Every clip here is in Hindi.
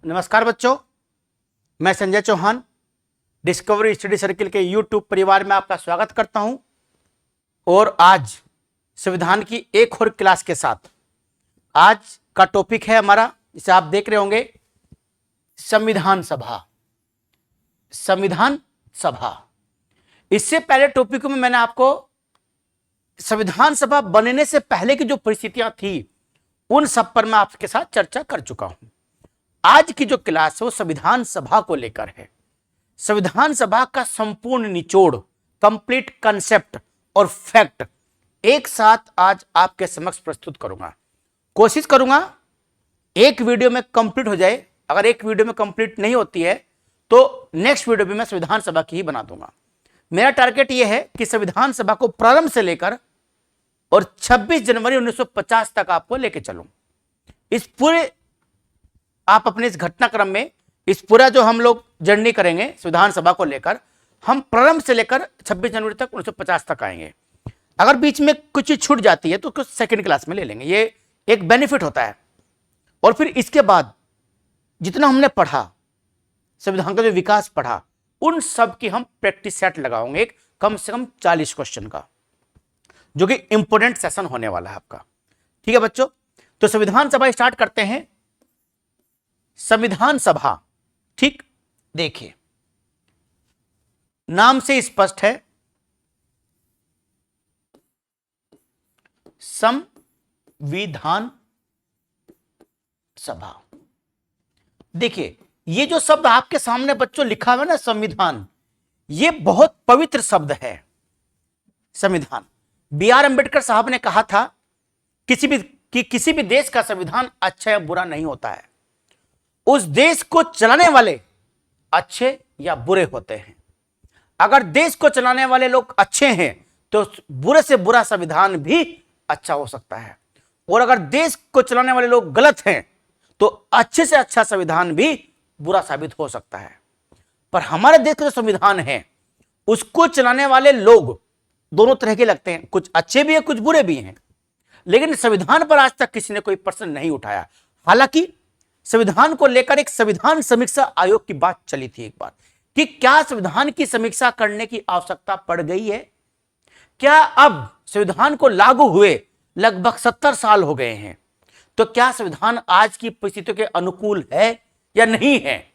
नमस्कार बच्चों, मैं Sanjay Chauhan Discovery Study Circle के यूट्यूब परिवार में आपका स्वागत करता हूं। और आज संविधान की एक और क्लास के साथ आज का टॉपिक है हमारा, जिसे आप देख रहे होंगे, संविधान सभा। संविधान सभा। इससे पहले टॉपिक में मैंने आपको संविधान सभा बनने से पहले की जो परिस्थितियां थी उन सब पर मैं आपके साथ चर्चा कर चुका हूं। आज की जो क्लास है वो संविधान सभा को लेकर है। संविधान सभा का संपूर्ण निचोड़, कंप्लीट कंसेप्ट और फैक्ट एक साथ आज आपके समक्ष प्रस्तुत करूंगा। कोशिश करूंगा एक वीडियो में कंप्लीट हो जाए। अगर एक वीडियो में कंप्लीट नहीं होती है तो नेक्स्ट वीडियो भी मैं संविधान सभा की ही बना दूंगा। मेरा टारगेट यह है कि संविधान सभा को प्रारंभ से लेकर और 26 जनवरी 1950 तक आपको लेके चलूं। इस पूरे आप अपने इस घटनाक्रम में इस पूरा जो हम लोग जर्नी करेंगे संविधान सभा को लेकर, हम प्रारंभ से लेकर 26 जनवरी तक 1950 तक आएंगे। अगर बीच में कुछ चीज छूट जाती है तो कुछ सेकंड क्लास में ले लेंगे, ये एक बेनिफिट होता है। और फिर इसके बाद जितना हमने पढ़ा, संविधान का जो विकास पढ़ा, उन सब की हम प्रैक्टिस सेट लगाओगे, एक कम से कम 40 क्वेश्चन का, जो कि इंपोर्टेंट सेशन होने वाला है आपका। ठीक है बच्चों, तो संविधान सभा स्टार्ट करते हैं। संविधान सभा, ठीक, देखिए नाम से स्पष्ट है, संविधान सभा। देखिए ये जो शब्द आपके सामने बच्चों लिखा हुआ है ना, संविधान, ये बहुत पवित्र शब्द है। संविधान, B.R. अम्बेडकर साहब ने कहा था किसी भी देश का संविधान अच्छा या बुरा नहीं होता है, उस देश को चलाने वाले अच्छे या बुरे होते हैं। अगर देश को चलाने वाले लोग अच्छे हैं तो बुरे से बुरा संविधान भी अच्छा हो सकता है, और अगर देश को चलाने वाले लोग गलत हैं तो अच्छे से अच्छा संविधान भी बुरा साबित हो सकता है। पर हमारे देश का जो संविधान है उसको चलाने वाले लोग दोनों तरह के लगते हैं, कुछ अच्छे भी हैं कुछ बुरे भी हैं, लेकिन संविधान पर आज तक किसी ने कोई प्रश्न नहीं उठाया। हालांकि संविधान को लेकर एक संविधान समीक्षा आयोग की बात चली थी एक बार, कि क्या संविधान की समीक्षा करने की आवश्यकता पड़ गई है। क्या अब संविधान को लागू हुए लगभग 70 साल हो गए हैं, तो क्या संविधान आज की परिस्थितियों के अनुकूल है या नहीं है।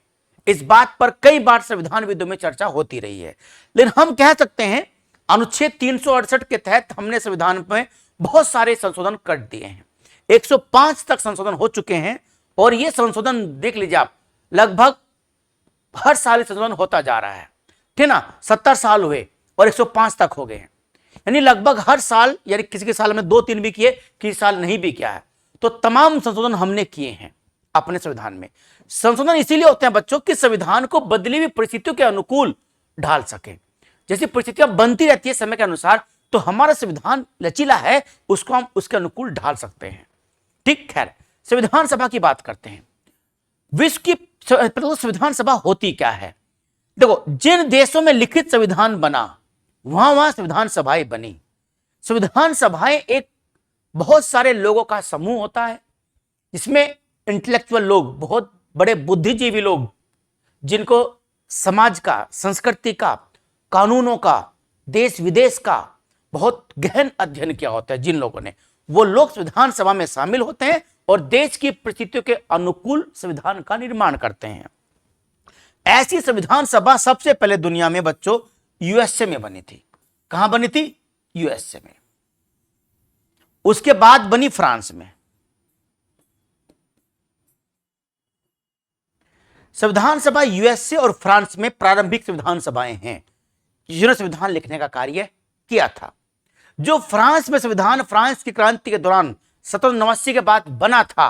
इस बात पर कई बार संविधानविदों में चर्चा होती रही है, लेकिन हम कह सकते हैं अनुच्छेद 368 के तहत हमने संविधान में बहुत सारे संशोधन कर दिए हैं। 105 तक संशोधन हो चुके हैं, और यह संशोधन देख लीजिए आप, लगभग हर साल संशोधन होता जा रहा है, ठीक ना। 70 साल हुए और 105 तक हो गए हैं, यानी लगभग हर साल, यानी किसी के साल में 2-3 भी किए, किसी साल नहीं भी किया है, तो तमाम संशोधन हमने किए हैं अपने संविधान में। संशोधन इसीलिए होते हैं बच्चों कि संविधान को बदली हुई परिस्थितियों के अनुकूल ढाल सके। जैसी परिस्थितियां बनती रहती है समय के अनुसार, तो हमारा संविधान लचीला है, उसको हम उसके अनुकूल ढाल सकते हैं। ठीक, खैर संविधान सभा की बात करते हैं। विश्व की संविधान सभा होती क्या है। देखो, जिन देशों में लिखित संविधान बना वहां संविधान सभाएं बनी। संविधान सभाएं एक बहुत सारे लोगों का समूह होता है, इसमें इंटेलेक्चुअल लोग, बहुत बड़े बुद्धिजीवी लोग, जिनको समाज का, संस्कृति का, कानूनों का, देश विदेश का बहुत गहन अध्ययन किया होता है जिन लोगों ने, वो लोग संविधान सभा में शामिल होते हैं और देश की परिस्थितियों के अनुकूल संविधान का निर्माण करते हैं। ऐसी संविधान सभा सबसे पहले दुनिया में बच्चों यूएसए में बनी थी। कहां बनी थी? यूएसए में। उसके बाद बनी फ्रांस में। संविधान सभा यूएसए और फ्रांस में प्रारंभिक संविधान सभाएं हैं जिन्होंने संविधान लिखने का कार्य किया था। जो फ्रांस में संविधान फ्रांस की क्रांति के दौरान 1789 के बाद बना था,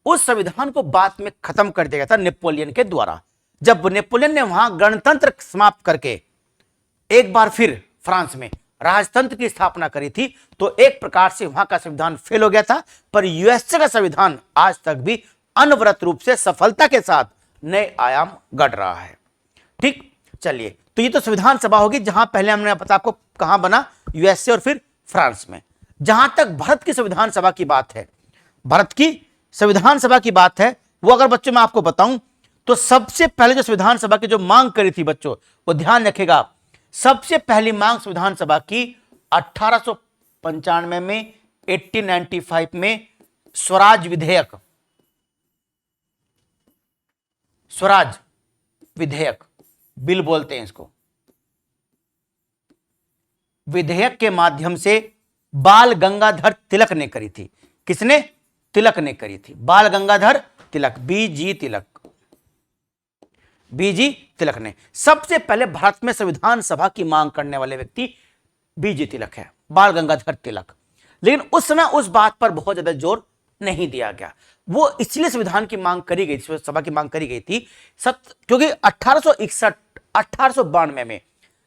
उस संविधान को बाद में खत्म कर दिया गया था नेपोलियन के द्वारा। जब नेपोलियन ने वहां गणतंत्र समाप्त करके एक बार फिर फ्रांस में राजतंत्र की स्थापना करी थी, तो एक प्रकार से वहां का संविधान फेल हो गया था। पर यूएसए का संविधान आज तक भी अनवरत रूप से सफलता के साथ नए आयाम गढ़ रहा है। ठीक, चलिए, तो ये तो संविधान सभा होगी जहां पहले हमने पता आपको कहां बना, यूएसए और फिर फ्रांस में। जहां तक भारत की संविधान सभा की बात है, भारत की संविधान सभा की बात है, वो अगर बच्चों मैं आपको बताऊं तो सबसे पहले जो संविधान सभा की जो मांग करी थी बच्चों, वो ध्यान रखेगा, सबसे पहली मांग संविधान सभा की 1895 में, 1895 में स्वराज विधेयक, स्वराज विधेयक बिल बोलते हैं इसको, विधेयक के माध्यम से बाल गंगाधर तिलक ने करी थी। किसने? तिलक ने करी थी, बाल गंगाधर तिलक, बीजी तिलक, बीजी तिलक ने। सबसे पहले भारत में संविधान सभा की मांग करने वाले व्यक्ति बीजी तिलक है, बाल गंगाधर तिलक। लेकिन उस समय उस बात पर बहुत ज्यादा जोर नहीं दिया गया। वो इसलिए संविधान की मांग करी गई, सभा की मांग करी गई थी क्योंकि 1892 में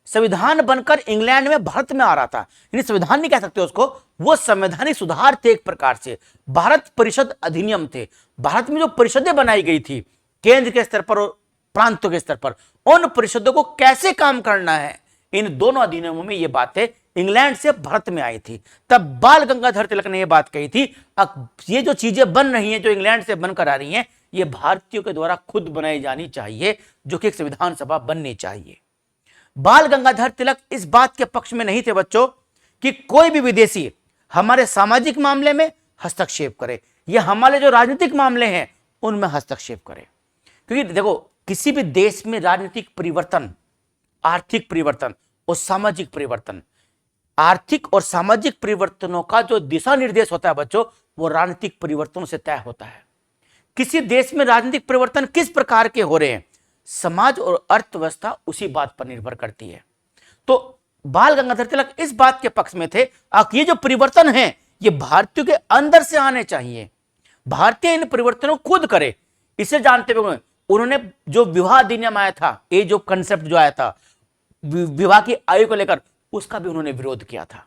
संविधान बनकर इंग्लैंड में भारत में आ रहा था। यानी संविधान नहीं कह सकते उसको, वो संवैधानिक सुधार थे एक प्रकार से, भारत परिषद अधिनियम थे। भारत में जो परिषदें बनाई गई थी केंद्र के स्तर पर और प्रांतों के स्तर पर, उन परिषदों को कैसे काम करना है, इन दोनों अधिनियमों में ये बातें इंग्लैंड से भारत में आई थी। तब बाल गंगाधर तिलक ने यह बात कही थी, अब ये जो चीजें बन रही हैं, जो इंग्लैंड से बनकर आ रही हैं, ये भारतीयों के द्वारा खुद बनाई जानी चाहिए, जो कि एक संविधान सभा बननी चाहिए। बाल गंगाधर तिलक इस बात के पक्ष में नहीं थे बच्चों कि कोई भी विदेशी हमारे सामाजिक मामले में हस्तक्षेप करे या हमारे जो राजनीतिक मामले हैं उनमें हस्तक्षेप करे। क्योंकि देखो, किसी भी देश में राजनीतिक परिवर्तन, आर्थिक परिवर्तन और सामाजिक परिवर्तन, आर्थिक और सामाजिक परिवर्तनों का जो दिशा निर्देश होता है बच्चों, वो राजनीतिक परिवर्तनों से तय होता है। किसी देश में राजनीतिक परिवर्तन किस प्रकार के हो रहे हैं, समाज और अर्थव्यवस्था उसी बात पर निर्भर करती है। तो बाल गंगाधर तिलक इस बात के पक्ष में थे कि ये जो परिवर्तन है ये भारतीयों के अंदर से आने चाहिए, भारतीय इन परिवर्तनों को खुद करे। इसे जानते हुए उन्होंने जो विवाह अधिनियम आया था, ये जो कंसेप्ट जो आया था विवाह की आयु को लेकर, उसका भी उन्होंने विरोध किया था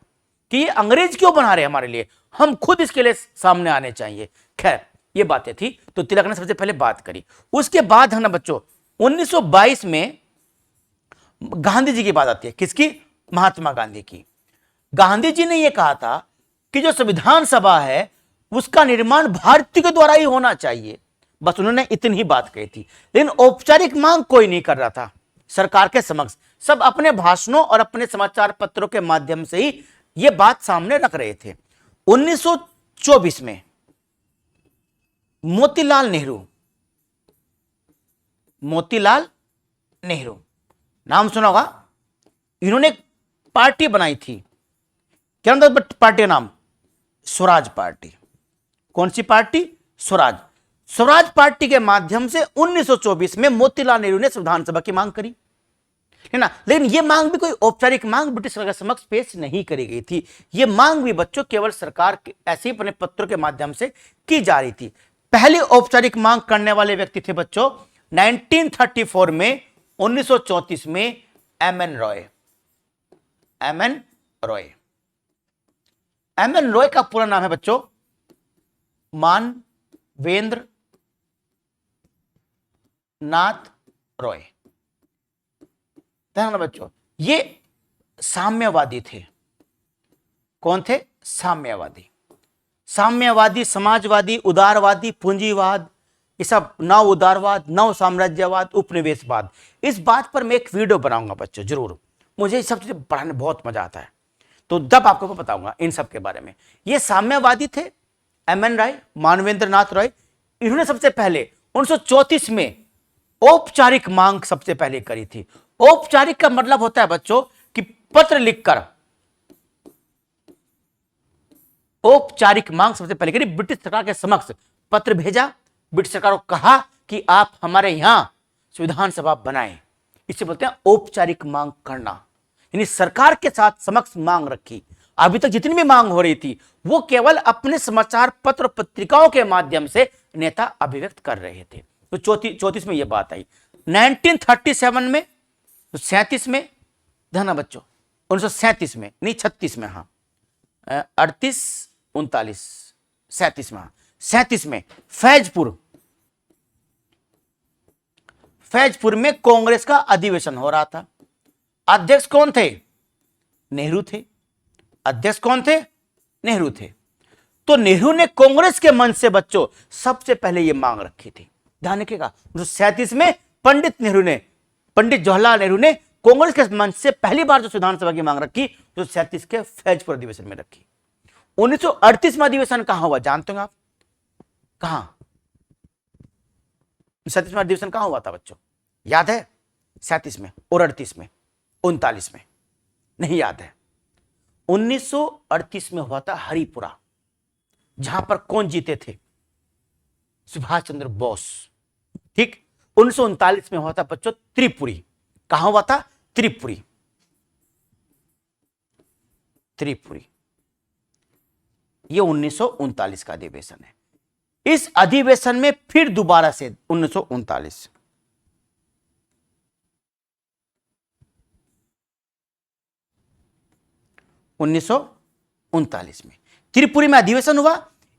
कि ये अंग्रेज क्यों बना रहे हमारे लिए, हम खुद इसके लिए सामने आने चाहिए। खैर, ये बातें थी, तो तिलक ने सबसे पहले बात करी। उसके बाद है ना बच्चों 1922 में गांधी जी की बात आती है। किसकी? महात्मा गांधी की। गांधी जी ने यह कहा था कि जो संविधान सभा है उसका निर्माण भारतीयों के द्वारा ही होना चाहिए। बस उन्होंने इतनी ही बात कही थी, लेकिन औपचारिक मांग कोई नहीं कर रहा था सरकार के समक्ष। सब अपने भाषणों और अपने समाचार पत्रों के माध्यम से ही यह बात सामने रख रहे थे। 1924 में मोतीलाल नेहरू नाम सुना होगा, इन्होंने एक पार्टी बनाई थी। क्या नाम था पार्टी का नाम? स्वराज पार्टी। कौन सी पार्टी? स्वराज। स्वराज पार्टी के माध्यम से 1924 में मोतीलाल नेहरू ने संविधान सभा की मांग करी, है ना। लेकिन यह मांग भी कोई औपचारिक मांग ब्रिटिश सरकार के समक्ष पेश नहीं करी गई थी। यह मांग भी बच्चों केवल सरकार के ऐसे ही अपने पत्रों के माध्यम से की जा रही थी। पहली औपचारिक मांग करने वाले व्यक्ति थे बच्चों 1934 में, 1934 में एमएन रॉय का पूरा नाम है बच्चों मानवेंद्र नाथ रॉय। ध्यान रखना बच्चों, ये साम्यवादी थे। कौन थे? साम्यवादी, समाजवादी, उदारवादी, पूंजीवाद, ये सब, नव उदारवाद, नव साम्राज्यवाद, उपनिवेशवाद। इस बात पर मैं एक वीडियो बनाऊंगा बच्चों, जरूर। मुझे ये सब चीजें पढ़ाने बहुत मजा आता है, तो जब आपको बताऊंगा इन सब के बारे में। ये साम्यवादी थे एमएन रॉय, मानवेंद्र नाथ रॉय। इन्होंने सबसे पहले 1934 में औपचारिक मांग सबसे पहले करी थी। औपचारिक का मतलब होता है बच्चों कि पत्र लिखकर औपचारिक मांग सबसे पहले करी, ब्रिटिश सरकार के समक्ष पत्र भेजा, ब्रिटिश सरकार को कहा कि आप हमारे यहां संविधान सभा बनाएं। इसे बोलते हैं औपचारिक मांग करना, यानी सरकार के साथ समक्ष मांग रखी। अभी तक जितनी भी मांग हो रही थी वो केवल अपने समाचार पत्र पत्रिकाओं के माध्यम से नेता अभिव्यक्त कर रहे थे। तो 34 में यह बात आई। 1937 में, 37 में, ध्यान बच्चों, 1937 में नहीं 36 में, हाँ 38, 39, 37 में, 37 में फैजपुर में कांग्रेस का अधिवेशन हो रहा था। अध्यक्ष कौन थे? नेहरू थे। अध्यक्ष कौन थे? नेहरू थे। तो नेहरू ने कांग्रेस के मंच से बच्चों सबसे पहले यह मांग रखी थी। ध्यान रखिएगा, 1937 में पंडित जवाहरलाल नेहरू ने कांग्रेस के मंच से पहली बार जो संविधान सभा की मांग रखी तो 37 के फैजपुर अधिवेशन में रखी। 1938 में अधिवेशन कहां हुआ जानते हो आप? कहां 37 में अधिवेशन कहां हुआ था बच्चों, याद है? 37 में और 38 में, 39 में नहीं याद है? 1938 में हुआ था हरिपुरा, जहां पर कौन जीते थे? सुभाष चंद्र बोस। ठीक, 1939 में हुआ था बच्चों त्रिपुरी। कहां हुआ था? त्रिपुरी। ये 1939 का अधिवेशन है। इस अधिवेशन में फिर दोबारा से 1939 में त्रिपुरी में अधिवेशन हुआ।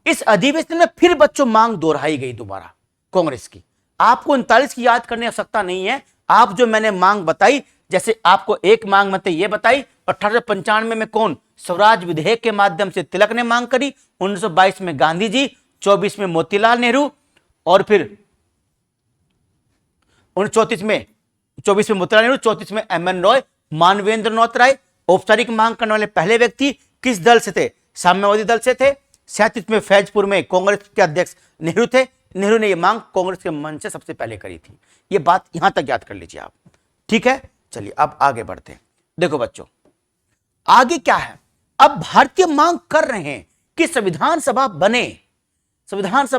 इस अधिवेशन में फिर बच्चों मांग दोहराई गई दोबारा कांग्रेस की। आपको 39 की याद करने की आवश्यकता नहीं है। आप जो मैंने मांग बताई, जैसे आपको एक मांग मत ये बताई 1895 में कौन स्वराज विधेयक के माध्यम से तिलक ने मांग करी, 1922 में गांधी जी, 24 में मोतीलाल नेहरू और फिर 1934 में 24 में मोतीलाल नेहरू, 34 में एमएन रॉय, मानवेंद्र नाथ राय। औपचारिक मांग करने वाले पहले व्यक्ति किस दल से थे? साम्यवादी दल से थे। 37 में फैजपुर में कांग्रेस के अध्यक्ष नेहरू थे। नेहरू ने यह मांग कांग्रेस के मंच से सबसे पहले करी थी। यह बात यहां तक याद कर लीजिए आप, ठीक है? चलिए अब आगे बढ़ते हैं। देखो बच्चों आगे क्या है, अब भारतीय मांग कर रहे हैं कि संविधान सभा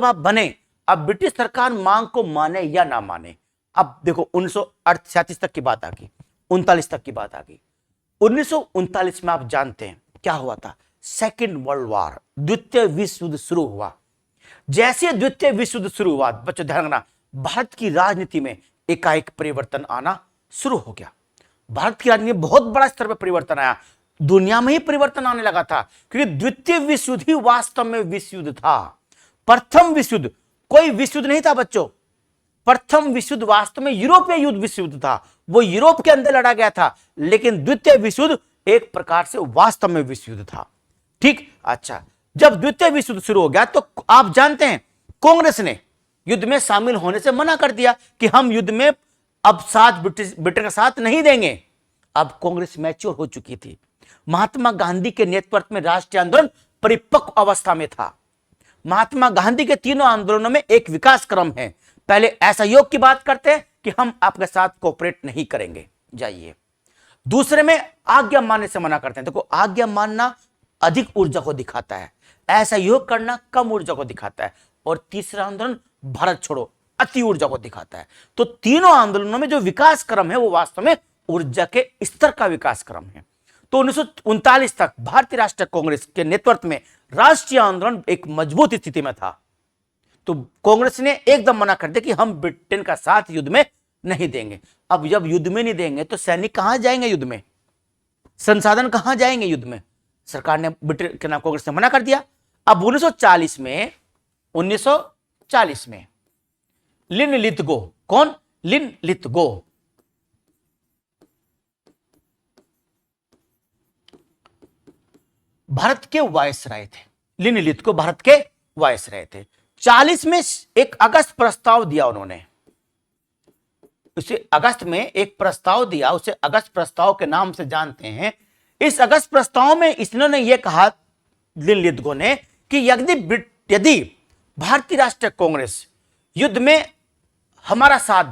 बने। अब ब्रिटिश सरकार मांग को माने या ना माने। अब देखो 1938 तक की बात आ गई, 39 तक की बात आ गई। 1939 में आप जानते हैं क्या हुआ था? सेकेंड वर्ल्ड वॉर, द्वितीय विश्व युद्ध शुरू हुआ। जैसे द्वितीय विश्व युद्ध शुरू हुआ बच्चों ध्यान रखना, भारत की राजनीति में एकाएक परिवर्तन आना शुरू हो गया। भारत की राजनीति में बहुत बड़ा स्तर पर परिवर्तन आया। दुनिया में ही परिवर्तन आने लगा था, क्योंकि द्वितीय विश्व युद्ध ही वास्तव में विश्व युद्ध था। प्रथम विश्व युद्ध कोई विश्व युद्ध नहीं था बच्चों। प्रथम विश्व युद्ध वास्तव में यूरोपीय युद्ध विश्व युद्ध था, वो यूरोप के अंदर लड़ा गया था। लेकिन द्वितीय विश्व युद्ध एक प्रकार से वास्तव में विश्व युद्ध था। ठीक, अच्छा, जब द्वितीय विश्व युद्ध शुरू हो गया तो आप जानते हैं कांग्रेस ने युद्ध में शामिल होने से मना कर दिया कि हम युद्ध में अब साथ ब्रिटेन का साथ नहीं देंगे। अब कांग्रेस मैच्योर हो चुकी थी। महात्मा गांधी के नेतृत्व में राष्ट्रीय आंदोलन परिपक्व अवस्था में था। महात्मा गांधी के तीनों आंदोलनों में एक विकास क्रम है। पहले असहयोग की बात करते हैं कि हम आपके साथ कोऑपरेट नहीं करेंगे, जाइए। दूसरे में आज्ञा मानने से मना करते हैं। देखो आज्ञा मानना अधिक ऊर्जा को दिखाता है, असहयोग करना कम ऊर्जा को दिखाता है। और तीसरा आंदोलन भारत छोड़ो अति ऊर्जा को दिखाता है। तो तीनों आंदोलनों में जो विकास क्रम है वो वास्तव में ऊर्जा के स्तर का विकास क्रम है। तो 1939 तक भारतीय राष्ट्रीय कांग्रेस के नेतृत्व में राष्ट्रीय आंदोलन एक मजबूत स्थिति में था। तो कांग्रेस ने एकदम मना कर दिया कि हम ब्रिटेन का साथ युद्ध में नहीं देंगे। अब जब युद्ध में नहीं देंगे तो सैनिक कहां जाएंगे युद्ध में? संसाधन कहां जाएंगे युद्ध में? सरकार ने ब्रिटेन के नाम कांग्रेस ने मना कर दिया। अब 1940 में लिन लिथगो, कौन? लिन लिथगो भारत के वायसराय थे। लिन लिथगो भारत के वायसराय थे। 40 में एक अगस्त प्रस्ताव दिया उन्होंने। उसे अगस्त में एक प्रस्ताव दिया, उसे अगस्त प्रस्ताव के नाम से जानते हैं। इस अगस्त प्रस्ताव में इन्होंने यह कहा लिन लिथगो ने कि यदि भारतीय राष्ट्रीय कांग्रेस युद्ध में हमारा साथ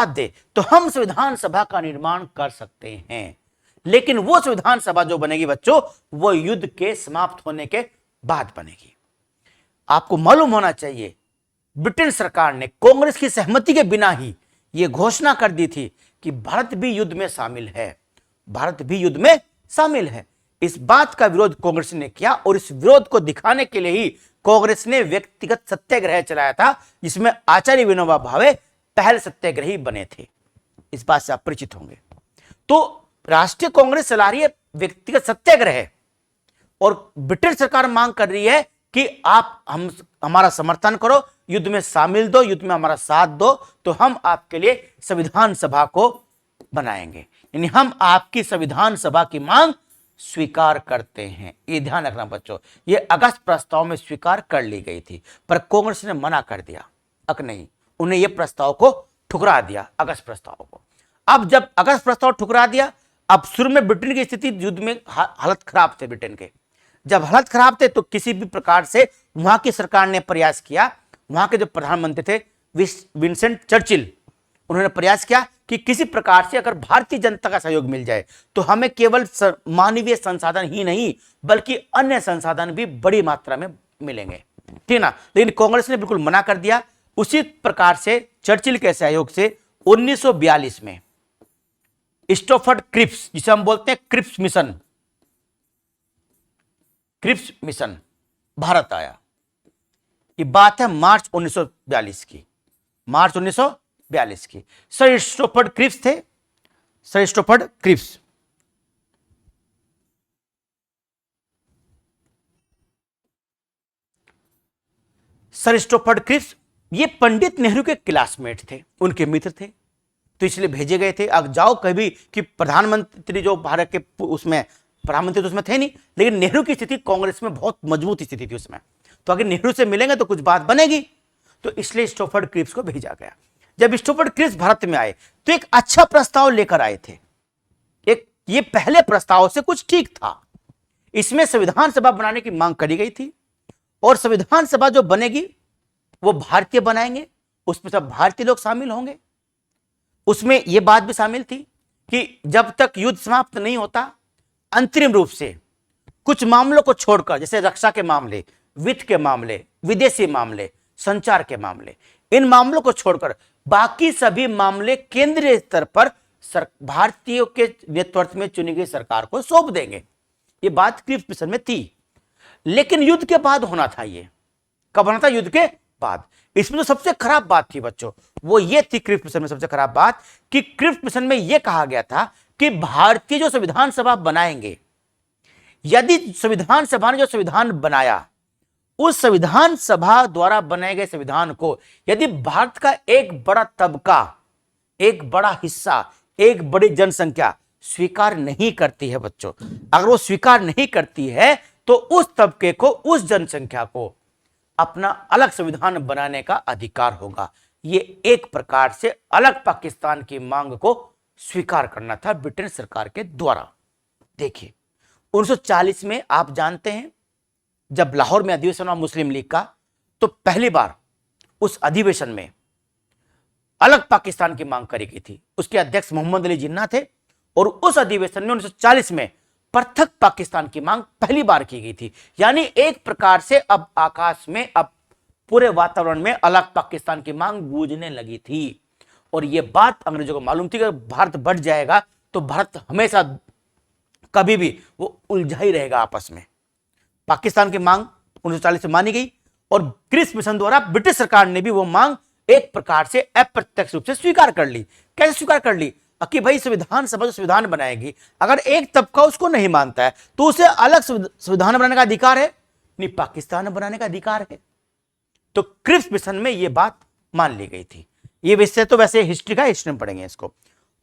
दे तो हम संविधान सभा का निर्माण कर सकते हैं। लेकिन वो संविधान सभा जो बनेगी बच्चों, वो युद्ध के समाप्त होने के बाद बनेगी। आपको मालूम होना चाहिए ब्रिटेन सरकार ने कांग्रेस की सहमति के बिना ही यह घोषणा कर दी थी कि भारत भी युद्ध में शामिल है। इस बात का विरोध कांग्रेस ने किया और इस विरोध को दिखाने के लिए ही कांग्रेस ने व्यक्तिगत सत्याग्रह चलाया था, जिसमें आचार्य विनोबा भावे पहले सत्याग्रही बने थे। इस बात से आप परिचित होंगे। तो राष्ट्रीय कांग्रेस चला रही है व्यक्तिगत सत्याग्रह और ब्रिटेन सरकार मांग कर रही है कि आप हमारा समर्थन करो, युद्ध में शामिल दो, युद्ध में हमारा साथ दो, तो हम आपके लिए संविधान सभा को बनाएंगे। यानी हम आपकी संविधान सभा की मांग स्वीकार करते हैं। ये ध्यान रखना बच्चों, ये अगस्त प्रस्ताव में स्वीकार कर ली गई थी, पर कांग्रेस ने मना कर दिया। अक नहीं, उन्हें यह प्रस्ताव को ठुकरा दिया, अगस्त प्रस्ताव को। अब जब अगस्त प्रस्ताव ठुकरा दिया, अब शुरू में ब्रिटेन की स्थिति युद्ध में हालत खराब थे ब्रिटेन के। जब हालत खराब थे तो किसी भी प्रकार से वहां की सरकार ने प्रयास किया, वहां के जो प्रधानमंत्री थे विंसेंट चर्चिल, उन्होंने प्रयास किया कि किसी प्रकार से अगर भारतीय जनता का सहयोग मिल जाए तो हमें केवल मानवीय संसाधन ही नहीं बल्कि अन्य संसाधन भी बड़ी मात्रा में मिलेंगे, ठीक ना। लेकिन कांग्रेस ने बिल्कुल मना कर दिया। उसी प्रकार से चर्चिल के सहयोग से 1942 में स्टोफर्ड क्रिप्स, जिसे हम बोलते हैं Cripps mission, Cripps mission Bharat आया। ये बात है मार्च 1942 की, मार्च 1942 की। सर स्टोफर्ड क्रिप्स थे, सर स्टोफर्ड क्रिप्स। सर स्टोफर्ड क्रिप्स ये पंडित नेहरू के क्लासमेट थे, उनके मित्र थे, तो इसलिए भेजे गए थे। अब जाओ कभी कि प्रधानमंत्री जो भारत के उसमें प्रधानमंत्री तो उसमें थे नहीं, लेकिन नेहरू की स्थिति कांग्रेस में बहुत मजबूत स्थिति थी उसमें, तो अगर नेहरू से मिलेंगे तो कुछ बात बनेगी, तो इसलिए स्टोफर्ड क्रिप्स को भेजा गया। जब स्टोफर्ड क्रिप्स भारत में आए तो एक अच्छा प्रस्ताव लेकर आए थे। ये पहले प्रस्ताव से कुछ ठीक था। इसमें संविधान सभा बनाने की मांग करी गई थी और संविधान सभा जो बनेगी वो भारतीय बनाएंगे, उसमें सब भारतीय लोग शामिल होंगे। उसमें यह बात भी शामिल थी कि जब तक युद्ध समाप्त नहीं होता अंतरिम रूप से कुछ मामलों को छोड़कर, जैसे रक्षा के मामले, वित्त के मामले, विदेशी मामले, संचार के मामले, इन मामलों को छोड़कर बाकी सभी मामले केंद्रीय स्तर पर भारतीयों के नेतृत्व में चुनी गई सरकार को सौंप देंगे। ये बात क्रिप्स मिशन में थी, लेकिन युद्ध के बाद होना था। ये कब होना था? युद्ध के बाद। इसमें जो सबसे खराब बात थी बच्चों, वो ये थी क्रिप्स मिशन में सबसे खराब बात कि क्रिप्स मिशन में यह कहा गया था कि भारतीय जो संविधान सभा बनाएंगे, यदि संविधान सभा ने जो संविधान बनाया उस संविधान सभा द्वारा बनाए गए संविधान को यदि भारत का एक बड़ा तबका, एक बड़ा हिस्सा, एक बड़ी जनसंख्या स्वीकार नहीं करती है बच्चों, अगर वो स्वीकार नहीं करती है तो उस तबके को, उस जनसंख्या को अपना अलग संविधान बनाने का अधिकार होगा। ये एक प्रकार से अलग पाकिस्तान की मांग को स्वीकार करना था ब्रिटेन सरकार के द्वारा। देखिए 1940 में आप जानते हैं जब लाहौर में अधिवेशन हुआ मुस्लिम लीग का, तो पहली बार उस अधिवेशन में अलग पाकिस्तान की मांग करी गई थी। उसके अध्यक्ष मोहम्मद अली जिन्ना थे और उस अधिवेशन में 1940 में पृथक पाकिस्तान की मांग पहली बार की गई थी। यानी एक प्रकार से अब आकाश में, अब पूरे वातावरण में अलग पाकिस्तान की मांग गूंजने लगी थी। और यह बात अंग्रेजों को मालूम थी कि भारत बढ़ जाएगा तो भारत हमेशा कभी भी वो उलझा ही रहेगा आपस में। पाकिस्तान की मांग 1940 से मानी गई और क्रिप्स मिशन द्वारा ब्रिटिश सरकार ने भी वो मांग एक प्रकार से अप्रत्यक्ष रूप से स्वीकार कर ली। कैसे स्वीकार कर ली? कि भाई संविधान सभा जो संविधान बनाएगी, अगर एक तबका उसको नहीं मानता है तो उसे अलग संविधान बनाने का अधिकार है, नहीं पाकिस्तान बनाने का अधिकार है। तो क्रिप्स मिशन में यह बात मान ली गई थी। ये विषय तो वैसे हिस्ट्री का, हिस्ट्री में पढ़ेंगे इसको।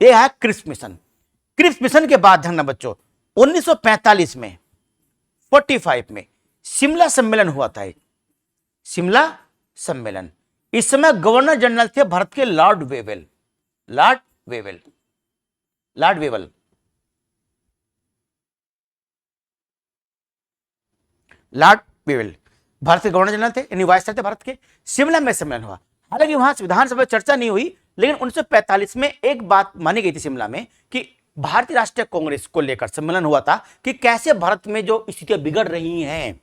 यह है क्रिप्स मिशन। क्रिप्स मिशन के बाद ध्यान बच्चों 1945 में 45 में शिमला सम्मेलन हुआ था। शिमला सम्मेलन, इस समय गवर्नर जनरल थे भारत के Lord Wavell. Lord Wavell, Lord Wavell, Lord Wavell Bharat के गवर्नर जनरल थे, यानी वायसराय थे भारत के। शिमला में सम्मेलन हुआ। हालांकि वहां विधानसभा में चर्चा नहीं हुई, लेकिन 1945 में एक बात मानी गई थी शिमला में कि भारतीय राष्ट्रीय कांग्रेस को लेकर सम्मेलन हुआ था कि कैसे भारत में जो स्थितियां बिगड़ रही हैं,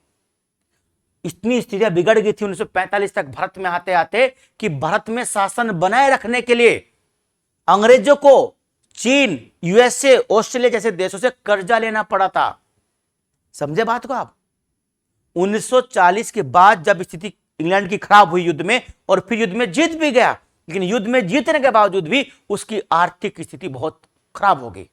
इतनी स्थितियां बिगड़ गई थी 1945 तक भारत में आते आते कि भारत में शासन बनाए रखने के लिए अंग्रेजों को चीन, यूएसए, ऑस्ट्रेलिया जैसे देशों से कर्जा लेना पड़ा था। समझे बात को आप? 1940 के बाद जब स्थिति इंग्लैंड की खराब हुई युद्ध में और फिर युद्ध में जीत भी गया, लेकिन युद्ध में जीतने के बावजूद भी उसकी आर्थिक स्थिति बहुत खराब हो गई।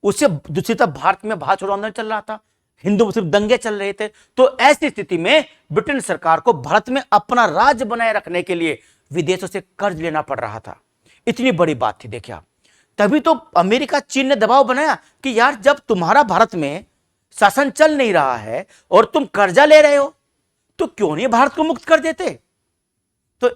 उससे दूसरी तरफ भारत में भारत छोड़ो आंदोलन चल रहा था, हिंदू मुस्लिम दंगे चल रहे थे। तो ऐसी स्थिति में ब्रिटेन सरकार को भारत में अपना राज्य बनाए रखने के लिए विदेशों से कर्ज लेना पड़ रहा था। इतनी बड़ी बात थी। देखिए आप, तभी तो अमेरिका, चीन ने दबाव बनाया कि यार जब तुम्हारा भारत में शासन चल नहीं रहा है और तुम कर्जा ले रहे हो तो क्यों नहीं भारत को मुक्त कर देते। तो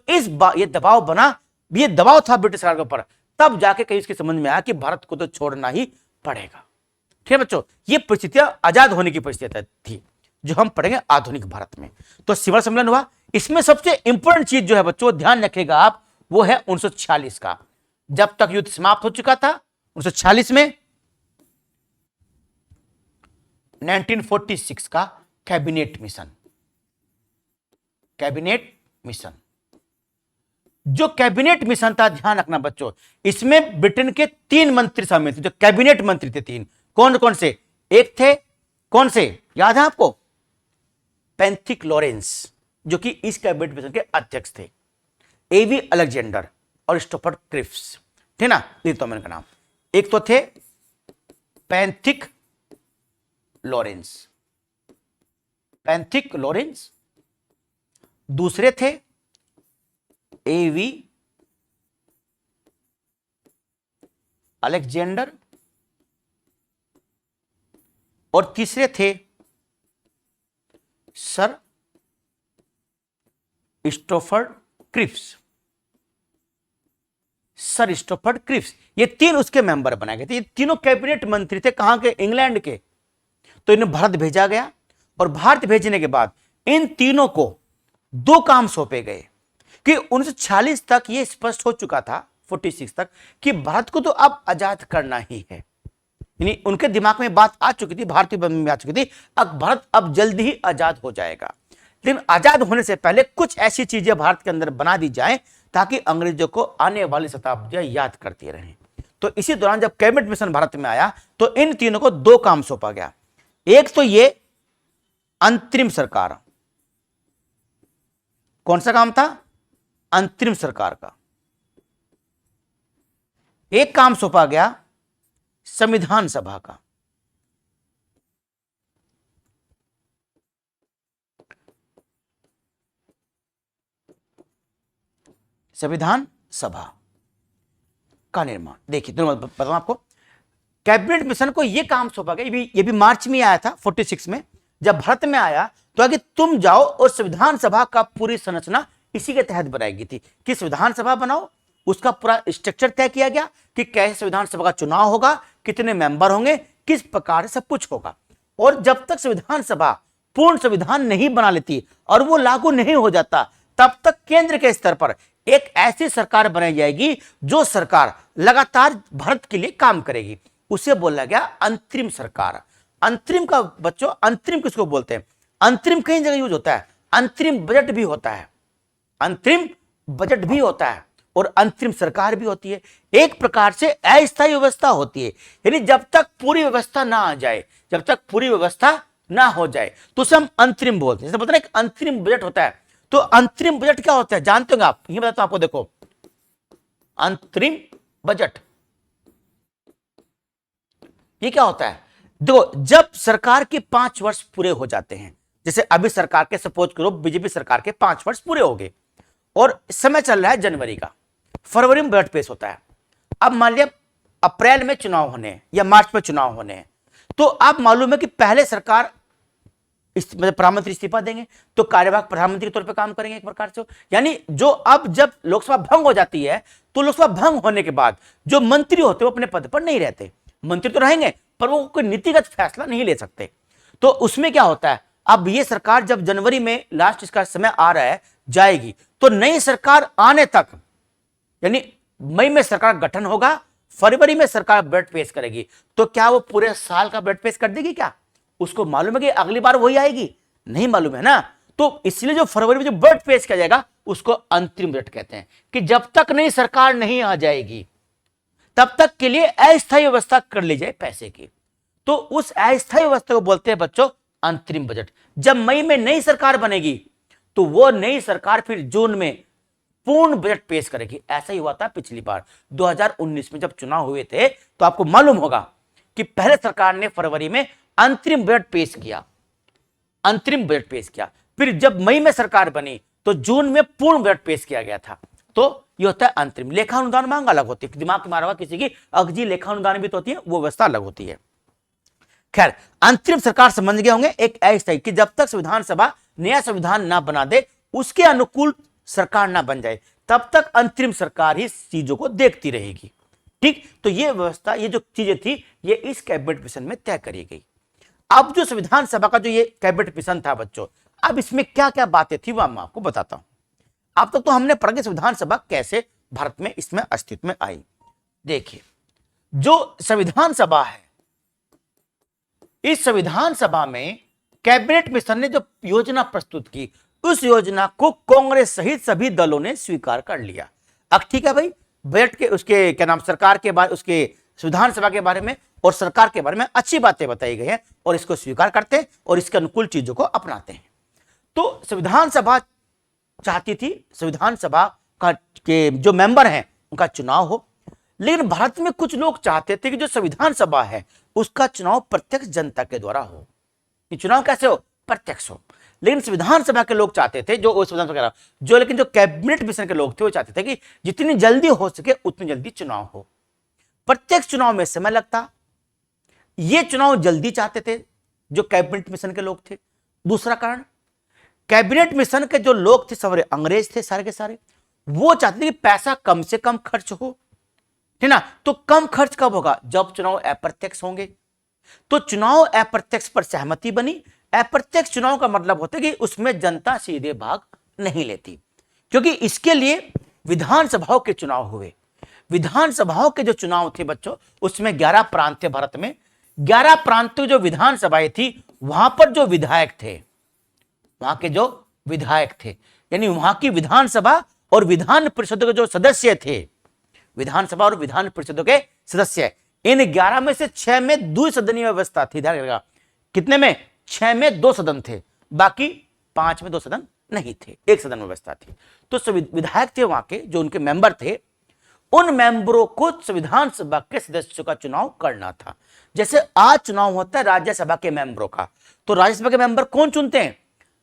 ये दबाव बना, ये दबाव था ब्रिटिश सरकार के ऊपर, तब जाके कहीं इसकी समझ में आया कि भारत को तो छोड़ना ही पड़ेगा। ठीक है बच्चों, ये परिस्थितियां आजाद होने की परिस्थितियां थी जो हम पढ़ेंगे आधुनिक भारत में। तो सिमला सम्मेलन हुआ, इसमें सबसे इंपॉर्टेंट चीज जो है बच्चों ध्यान रखेगा आप, वो है 1946 का। जब तक युद्ध समाप्त हो चुका था, 1946 में 1946 का कैबिनेट मिशन, कैबिनेट मिशन, जो कैबिनेट मिशन था, ध्यान रखना बच्चों, इसमें ब्रिटेन के 3 मंत्री शामिल थे, जो कैबिनेट मंत्री थे 3। कौन कौन से? एक थे, कौन से याद है आपको? पेंथिक लॉरेंस, जो कि इस कैबिनेट मिशन के अध्यक्ष थे। एवी अलेक्जेंडर और स्टोफर्ड क्रिप्स थे ना, तो का नाम। एक तो थे पेंथिक लॉरेंस, पेंथिक लॉरेंस, दूसरे थे एवी अलेक्जेंडर, और तीसरे थे सर स्टोफर्ड क्रिप्स, सर स्टोफर्ड क्रिप्स। ये 3 उसके मेंबर बनाए गए थे। ये तीनों कैबिनेट मंत्री थे, कहां के? इंग्लैंड के। तो इन्हें भारत भेजा गया, और भारत भेजने के बाद इन तीनों को 2 काम सौंपे गए कि 1946 तक ये स्पष्ट हो चुका था, 46 तक, कि भारत को तो अब आजाद करना ही है। यानी उनके दिमाग में बात आ चुकी थी, भारतीय में आ चुकी थी, अब भारत अब जल्दी ही आजाद हो जाएगा। लेकिन आजाद होने से पहले कुछ ऐसी चीजें भारत के अंदर बना दी जाए ताकि अंग्रेजों को आने वाली शताब्दियां याद करती रहें। तो इसी दौरान जब कैबिनेट मिशन भारत में आया तो इन तीनों को 2 काम सौंपा गया। एक तो ये अंतरिम सरकार, कौन सा काम था? अंतरिम सरकार का। एक काम सौंपा गया संविधान सभा का। संविधान सभा का निर्माण। देखिए दोनों बताऊं आपको, कैबिनेट मिशन को यह काम सौंपा गया, ये भी मार्च में आया था 46 में। जब भारत में आया तो आगे तुम जाओ और संविधान सभा का पूरी संरचना इसी के तहत बनाई गई थी कि संविधान सभा बनाओ, उसका पूरा स्ट्रक्चर तय किया गया कि कैसे संविधान सभा का चुनाव होगा, कितने मेंबर होंगे, किस प्रकार से सब कुछ होगा। और जब तक संविधान सभा पूर्ण संविधान नहीं बना लेती और वो लागू नहीं हो जाता, तब तक केंद्र के स्तर पर एक ऐसी सरकार बनाई जाएगी जो सरकार लगातार भारत के लिए काम करेगी। उसे बोला गया अंतरिम सरकार। अंतरिम का बच्चों, अंतरिम किसको बोलते हैं? अंतरिम कई जगह यूज होता है, अंतरिम बजट भी होता है, अंतरिम बजट भी होता है और अंतरिम सरकार भी होती है। एक प्रकार से अस्थायी व्यवस्था होती है, यानी जब तक पूरी व्यवस्था ना आ जाए, जब तक पूरी व्यवस्था ना हो जाए तो उसे हम अंतरिम बोलते हैं। जैसे बोलते हैं एक अंतरिम बजट होता है, तो अंतरिम बजट क्या होता है जानते हो आप? ये बताता हूं आपको, देखो अंतरिम बजट ये क्या होता है? देखो, जब सरकार के 5 वर्ष पूरे हो जाते हैं, जैसे अभी सरकार के सपोज करो बीजेपी सरकार के 5 वर्ष पूरे हो गए और समय चल रहा है जनवरी का, फरवरी में बजट पेश होता है। अब मान लिया अप्रैल में चुनाव होने हैं या मार्च में चुनाव होने हैं, तो अब मालूम है कि पहले सरकार मतलब प्रधानमंत्री इस्तीफा देंगे तो कार्यवाहक प्रधानमंत्री के तौर पे काम करेंगे एक प्रकार से। यानी जो अब जब लोकसभा भंग हो जाती है तो लोकसभा भंग होने के बाद जो मंत्री होते हैं वो अपने पद पर नहीं रहते, मंत्री तो रहेंगे पर वो कोई नीतिगत फैसला नहीं ले सकते। तो उसमें क्या होता है, अब ये सरकार जब जनवरी में लास्ट इसका समय आ रहा है जाएगी, तो नई सरकार आने तक यानी मई में सरकार गठन होगा, फरवरी में सरकार बजट पेश करेगी। तो क्या वो पूरे साल का बजट पेश कर देगी? क्या उसको मालूम है कि अगली बार वही आएगी? नहीं मालूम है ना। तो इसलिए जो फरवरी में जो बजट पेश किया जाएगा उसको अंतरिम बजट कहते हैं, कि जब तक नई सरकार नहीं आ जाएगी तब तक के लिए अस्थायी व्यवस्था कर ली जाए पैसे की। तो उस अस्थायी व्यवस्था को बोलते हैं बच्चों अंतरिम बजट। जब मई में नई सरकार बनेगी तो वो नई सरकार फिर जून में पूर्ण बजट पेश करेगी। ऐसा ही हुआ था पिछली बार 2019 में जब चुनाव हुए थे, तो आपको मालूम होगा कि पहले सरकार ने फरवरी में अंतरिम बजट पेश किया, अंतरिम बजट पेश किया, फिर जब मई में सरकार बनी तो जून में पूर्ण बजट पेश किया गया था। तो ये होता है अंतरिम। लेखा अनुदान मांग अलग होती है, दिमाग मारा हुआ किसी की अगजी लेखा अनुदान भी तो होती है, वो व्यवस्था अलग होती है। खैर, अंतरिम सरकार समझ गए होंगे एक अस्थायी कि जब तक संविधान सभा नया संविधान ना बना दे उसके अनुकूल सरकार ना बन जाए तब तक अंतरिम सरकार ही चीजों को देखती रहेगी। ठीक, तो ये व्यवस्था, ये जो चीजें थी, ये इस कैबिनेट मिशन में तय करी गई। अब जो संविधान सभा का जो ये कैबिनेट मिशन था बच्चों, अब इसमें क्या क्या बातें थी वह मैं आपको बताता हूं। अब तक तो हमने पढ़ा कि संविधान सभा कैसे भारत में इसमें अस्तित्व में आई। देखिए, जो संविधान सभा है, इस संविधान सभा में कैबिनेट मिशन ने जो योजना प्रस्तुत की, उस योजना को कांग्रेस सहित सभी दलों ने स्वीकार कर लिया। अब ठीक है भाई, बजट के उसके क्या नाम, सरकार के बारे, उसके संविधान सभा के बारे में और सरकार के बारे में अच्छी बातें बताई गई हैं और इसको स्वीकार करते हैं और इसके अनुकूल चीजों को अपनाते हैं। तो संविधान सभा चाहती थी संविधान सभा का के जो मेंबर हैं उनका चुनाव हो, लेकिन भारत में कुछ लोग चाहते थे कि जो संविधान सभा है उसका चुनाव प्रत्यक्ष जनता के द्वारा हो। ये चुनाव कैसे हो? प्रत्यक्ष हो। लेकिन संविधान सभा के लोग चाहते थे, जो संविधान सभा जो लेकिन जो कैबिनेट मिशन के लोग थे वो चाहते थे कि जितनी जल्दी हो सके उतनी जल्दी चुनाव हो। प्रत्यक्ष चुनाव में समय लगता, ये चुनाव जल्दी चाहते थे जो कैबिनेट मिशन के लोग थे। दूसरा कारण, कैबिनेट मिशन के जो लोग थे सारे अंग्रेज थे, सारे के सारे वो चाहते थे कि पैसा कम से कम खर्च हो, है ना। तो कम खर्च कब होगा? जब चुनाव अप्रत्यक्ष होंगे। तो चुनाव अप्रत्यक्ष पर सहमति बनी। अप्रत्यक्ष चुनाव का मतलब होता है कि उसमें जनता सीधे भाग नहीं लेती, क्योंकि इसके लिए विधानसभाओं के चुनाव हुए। विधानसभाओं के जो चुनाव थे बच्चों, उसमें 11 प्रांत थे भारत में। 11 प्रांतों जो विधानसभाएं थी, वहां पर जो विधायक थे, वहां के जो विधायक थे, यानी वहां की विधानसभा और विधान परिषद के जो सदस्य थे, विधानसभा और विधान परिषदों के सदस्य, इन 11 में से 6 में द्विसदनीय व्यवस्था थी। ध्यान रखिएगा, कितने में? 6 में 2 सदन थे, बाकी 5 में 2 सदन नहीं थे, 1 सदन व्यवस्था थी। तो विधायक थे वहां के, जो उनके मेंबर थे, उन मेंबरों को संविधान सभा के सदस्यों का चुनाव करना था। जैसे आज चुनाव होता है राज्यसभा के मेंबरों का, तो राज्यसभा के मेंबर कौन चुनते हैं?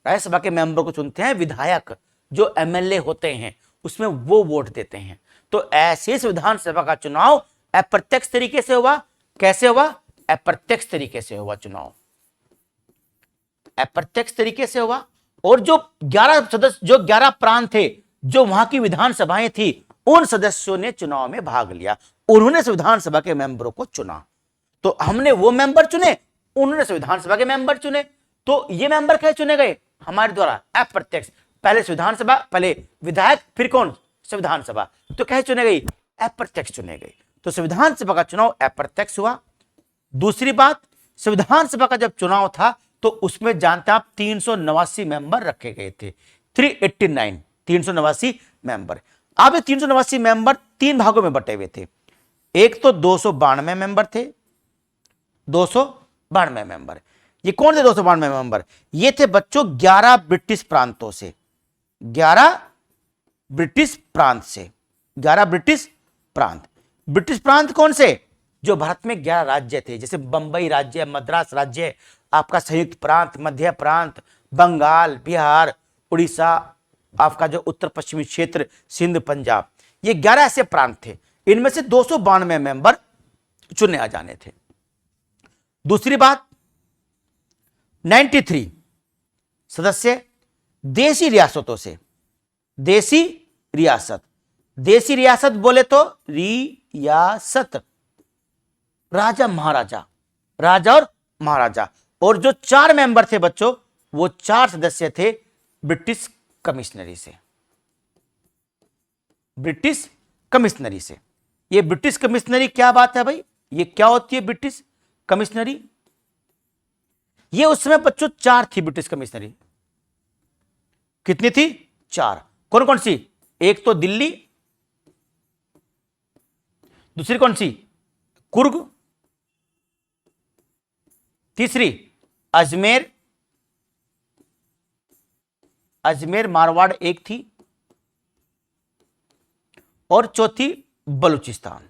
राज्यसभा के मेंबर को चुनते हैं विधायक, जो एमएलए होते हैं, उसमें वो वोट देते हैं। तो ऐसे संविधान सभा का चुनाव अप्रत्यक्ष तरीके से हुआ। कैसे हुआ? अप्रत्यक्ष तरीके से हुआ चुनाव, अप्रत्यक्ष तरीके से हुआ। और जो 11 सदस्य, जो 11 प्रांत थे, जो वहां की विधानसभाएं थी, उन सदस्यों ने चुनाव में भाग लिया। उन्होंने संविधान सभा के मेंबरों को चुना। तो हमने वो मेंबर चुने, उन्होंने संविधान सभा के मेंबर चुने। तो ये मेंबर कैसे चुने गए? हमारे द्वारा, अप्रत्यक्ष। पहले संविधान सभा, पहले विधायक, फिर कौन? संविधान सभा। तो कैसे चुने गई? अप्रत्यक्ष चुने गए। तो संविधान सभा का चुनाव अप्रत्यक्ष हुआ। दूसरी बात, संविधान सभा का जब चुनाव था तो उसमें जानते आप 389 मेंबर रखे गए थे। 389, 389 मेंबर। अब ये 389 मेंबर 3 भागों में बटे हुए थे। एक तो 292 मेंबर थे, 292 मेंबर। ये कौन थे 292 मेंबर? ये थे बच्चों 11 ब्रिटिश प्रांतों से, 11 ब्रिटिश प्रांत से, 11 ब्रिटिश प्रांत। ब्रिटिश प्रांत कौन से? जो भारत में 11 राज्य थे, जैसे बंबई राज्य, मद्रास राज्य, आपका संयुक्त प्रांत, मध्य प्रांत, बंगाल, बिहार, उड़ीसा, आपका जो उत्तर पश्चिमी क्षेत्र, सिंध, पंजाब, ये 11 ऐसे प्रांत थे। इनमें से 292 मेंबर चुने आ जाने थे। दूसरी बात, 93 सदस्य देशी रियासतों से, देशी रियासत, देशी रियासत बोले तो रियासत, राजा महाराजा, राजा और महाराजा। और जो 4 मेंबर थे बच्चों, वो 4 सदस्य थे ब्रिटिश कमिश्नरी से, ब्रिटिश कमिश्नरी से। ये ब्रिटिश कमिश्नरी क्या बात है भाई? ये क्या होती है ब्रिटिश कमिश्नरी? ये उस समय बच्चों 4 थी ब्रिटिश कमिश्नरी। कितनी थी? 4। कौन कौन सी? एक तो दिल्ली, दूसरी कौन सी? कुर्ग, तीसरी अजमेर, अजमेर मारवाड़ एक थी, और चौथी बलूचिस्तान।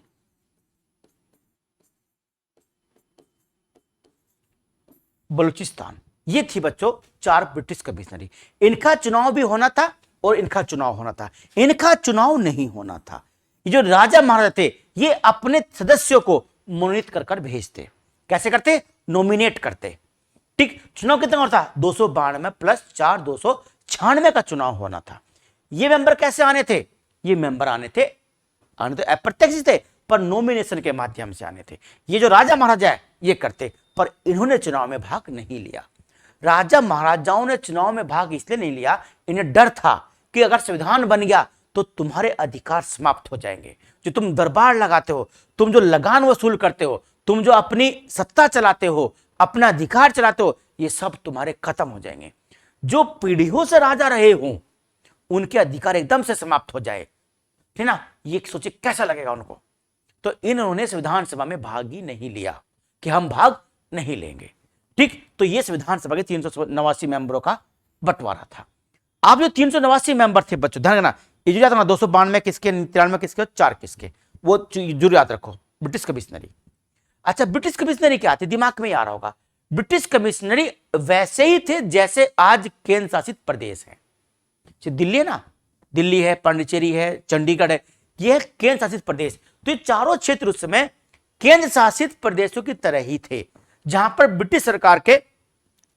बलूचिस्तान, ये थी बच्चों 4 ब्रिटिश कमिश्नरी। इनका चुनाव भी होना था और इनका चुनाव होना था। इनका चुनाव नहीं होना था। ये जो राजा महाराजा थे, ये अपने सदस्यों को मनोनीत कर कर भेजते। कैसे करते? नॉमिनेट करते। ठीक, चुनाव कितना होता था? 292 प्लस 4, 296 का चुनाव होना था। ये मेंबर कैसे आने थे? ये मेंबर आने तो अप्रत्यक्ष थे, पर नॉमिनेशन के माध्यम से आने थे। ये जो राजा महाराजा है ये करते, पर इन्होंने चुनाव में भाग नहीं लिया। राजा महाराजाओं ने चुनाव में भाग इसलिए नहीं लिया, इन्हें डर था कि अगर संविधान बन गया तो तुम्हारे अधिकार समाप्त हो जाएंगे। जो तुम दरबार लगाते हो, तुम जो लगान वसूल करते हो, तुम जो अपनी सत्ता चलाते हो, अपना अधिकार चलाते हो, ये सब तुम्हारे खत्म हो जाएंगे। जो पीढ़ियों से राजा रहे हो उनके अधिकार एकदम से समाप्त हो जाए, ठीक ना, ये सोचे कैसा लगेगा उनको। तो इन्होंने संविधान सभा में भाग ही नहीं लिया कि हम भाग नहीं लेंगे। ठीक, तो ये संविधान सभा के 389 मेंबरों का बंटवारा था। आप जो 389 मेंबर थे बच्चों, ध्यान रखना, ये जो याद रखना 292 किसके, 93 किसके, 4 किसके, वो जरूर याद रखो। ब्रिटिश कमिश्नरी। अच्छा, ब्रिटिश कमिश्नरी क्या थी? दिमाग में आ रहा होगा, ब्रिटिश कमिश्नरी वैसे ही थे जैसे आज केंद्र शासित प्रदेश है। दिल्ली है ना, दिल्ली है, पांडिचेरी है, चंडीगढ़ है, यह केंद्र शासित प्रदेश। तो ये चारों क्षेत्र उस समय केंद्र शासित प्रदेशों की तरह ही थे, जहां पर ब्रिटिश सरकार के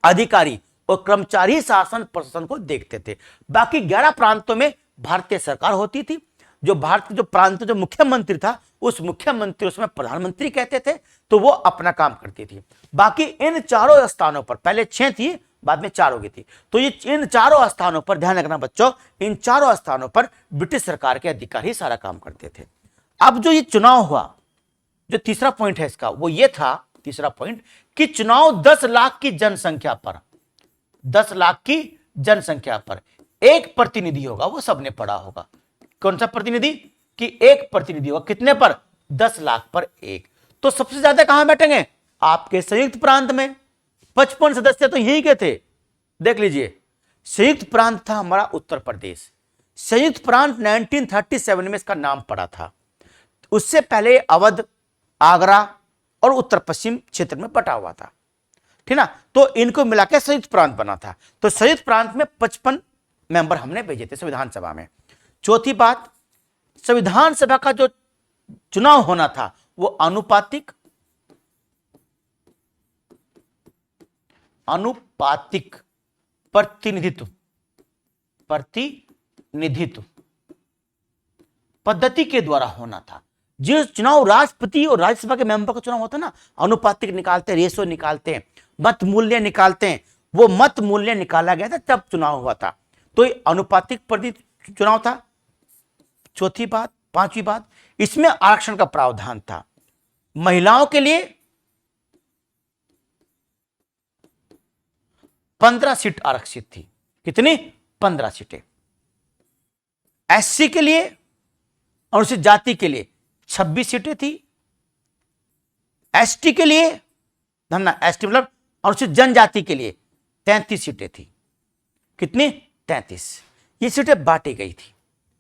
अधिकारी और कर्मचारी शासन प्रशासन को देखते थे। बाकी 11 प्रांतों में भारतीय सरकार होती थी। जो भारत के जो प्रांत जो मुख्यमंत्री था, उस मुख्यमंत्री उसमें प्रधानमंत्री कहते थे, तो वो अपना काम करती थी। बाकी इन चारों स्थानों पर, पहले 6 थी, बाद में 4 हो गई थी, तो ये इन चारों स्थानों पर ध्यान रखना बच्चों, इन चारों स्थानों पर ब्रिटिश सरकार के अधिकारी सारा काम करते थे। अब जो ये चुनाव हुआ, जो तीसरा पॉइंट है इसका, वो ये था, तीसरा पॉइंट, कि चुनाव 10 लाख की जनसंख्या पर, 10 लाख की जनसंख्या पर एक प्रतिनिधि होगा। वो सबने पढ़ा होगा, कौन सा प्रतिनिधि? कि एक प्रतिनिधि होगा, कितने पर? 10 लाख पर एक। तो सबसे ज्यादा कहां बैठेंगे? आपके संयुक्त प्रांत में। 55 सदस्य तो यहीं के थे। देख लीजिए, संयुक्त प्रांत था हमारा उत्तर प्रदेश। संयुक्त प्रांत 1937 में इसका नाम पड़ा था। उससे पहले अवध, आगरा और उत्तर पश्चिम क्षेत्र में बटा हुआ था, ठीक ना। तो इनको मिलाकर संयुक्त प्रांत बना था। तो संयुक्त प्रांत में 55 मेंबर हमने भेजे थे संविधान सभा में। चौथी बात, संविधान सभा का जो चुनाव होना था वो अनुपातिक प्रतिनिधित्व पद्धति के द्वारा होना था। जो चुनाव राष्ट्रपति और राज्यसभा के मेंबर का चुनाव होता है ना, अनुपातिक निकालते, रेशो निकालते हैं, मत मूल्य निकालते हैं, वो मत मूल्य निकाला गया था तब चुनाव हुआ था। तो ये अनुपातिक प्रतिनिधि चुनाव था। चौथी बात। पांचवी बात, इसमें आरक्षण का प्रावधान था। महिलाओं के लिए 15 सीट आरक्षित थी। कितनी? 15 सीटें। एससी के लिए, अनुसूचित जाति के लिए 26 सीटें थी। एसटी के लिए, धन्ना एसटी मतलब अनुसूचित जनजाति के लिए 33 सीटें थी। कितनी? 33। ये सीटें बांटी गई थी,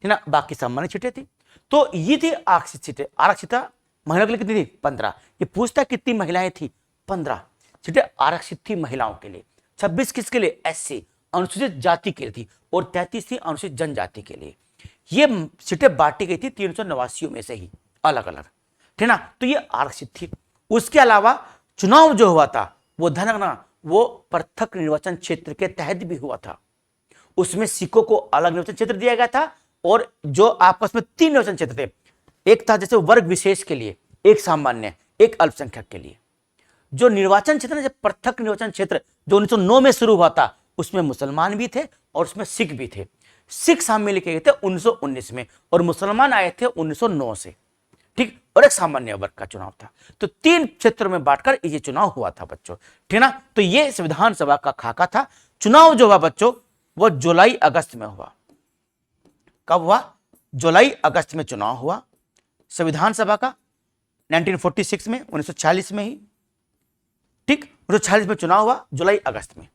है ना, बाकी सामान्य सीटें थी। तो ये थी आरक्षित सीटें। आरक्षित महिलाओं के लिए कितनी थी? 15। ये पूछता कितनी महिलाएं थी? 15 सीटें आरक्षित थी महिलाओं के लिए। 26 किसके लिए? एससी अनुसूचित जाति के लिए थी, और 33 थी अनुसूचित जनजाति के लिए। ये सीटें बांटी गई थी 389 में से ही अलग अलग, ठीक ना। तो ये आरक्षित थी। उसके अलावा चुनाव जो हुआ था वो धनगणना, वो पृथक निर्वाचन क्षेत्र के तहत भी हुआ था। उसमें सिखों को अलग निर्वाचन क्षेत्र दिया गया था, और जो आपस में 3 निर्वाचन क्षेत्र थे, एक था जैसे वर्ग विशेष के लिए, एक सामान्य, एक अल्पसंख्यक के लिए। जो निर्वाचन क्षेत्र, पृथक निर्वाचन क्षेत्र जो 1909 में शुरू हुआ था, उसमें मुसलमान भी थे और उसमें सिख भी थे। सिख शामिल किए गए थे 1919 में, और मुसलमान आए थे 1909 से, ठीक। और एक सामान्य वर्ग का चुनाव था। तो 3 क्षेत्रों में बांटकर ये चुनाव हुआ था बच्चों, ठीक ना। तो ये संविधान सभा का खाका था। चुनाव जो हुआ बच्चों वो जुलाई अगस्त में हुआ। कब हुआ? जुलाई अगस्त में चुनाव हुआ संविधान सभा का, 1946 में, 1946 में ही, ठीक। 1946 में चुनाव हुआ जुलाई अगस्त में,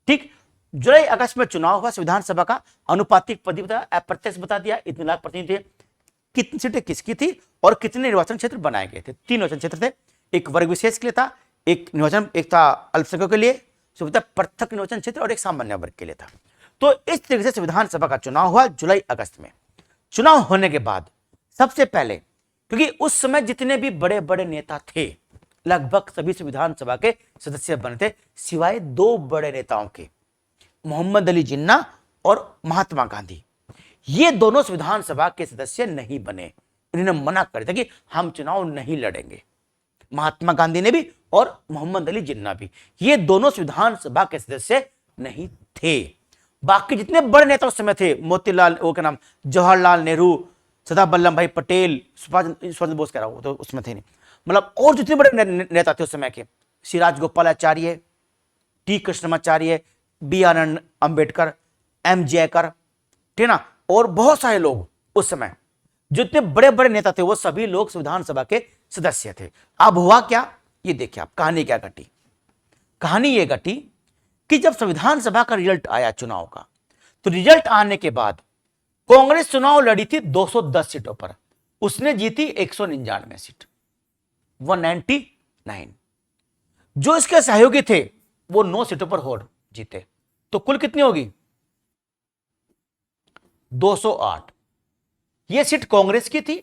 ठीक। जुलाई अगस्त में चुनाव हुआ संविधान सभा का। अनुपातिक पद्धति बताया, अप्रत्यक्ष बता दिया, इतने लाख प्रतिनिधि थे, कितनी सीटें किसकी थी और कितने निर्वाचन क्षेत्र बनाए गए थे। 3 निर्वाचन क्षेत्र थे, एक वर्ग विशेष के लिए था, एक था अल्पसंख्यकों के लिए, पृथक निर्वाचन क्षेत्र, और एक सामान्य वर्ग के लिए था। तो इस तरीके से संविधान सभा का चुनाव हुआ जुलाई अगस्त में। चुनाव होने के बाद सबसे पहले, क्योंकि उस समय जितने भी बड़े बड़े नेता थे लगभग सभी संविधान सभा के सदस्य बने थे, सिवाय 2 बड़े नेताओं के, मोहम्मद अली जिन्ना और महात्मा गांधी। ये दोनों संविधान सभा के सदस्य नहीं बने, इन्होंने मना कर दिया कि हम चुनाव नहीं लड़ेंगे। महात्मा गांधी ने भी और मोहम्मद अली जिन्ना भी, ये दोनों संविधान सभा के सदस्य नहीं थे। बाकी जितने बड़े नेता उस समय थे, मोतीलाल, वो क्या नाम, जवाहरलाल नेहरू, सरदार वल्लभ भाई पटेल, सुभाष चंद्र बोस कह रहा हूं, तो उसमें थे नहीं, मतलब और जितने बड़े नेता थे उस समय के, Shri Rajagopalachari, T Krishnamachari, B R Ambedkar, M Jayakar, ठीक ना, और बहुत सारे लोग उस समय जितने बड़े बड़े नेता थे वो सभी लोग संविधान सभा के सदस्य थे। अब हुआ क्या, ये देखिए आप कहानी क्या घटी। कहानी ये घटी कि जब संविधान सभा का रिजल्ट आया चुनाव का, तो रिजल्ट आने के बाद कांग्रेस चुनाव लड़ी थी 210 सीटों पर, उसने जीती 199 सीट, 199। जो इसके सहयोगी थे वो 9 सीटों पर होड़ जीते, तो कुल कितनी होगी, 208। ये सीट कांग्रेस की थी,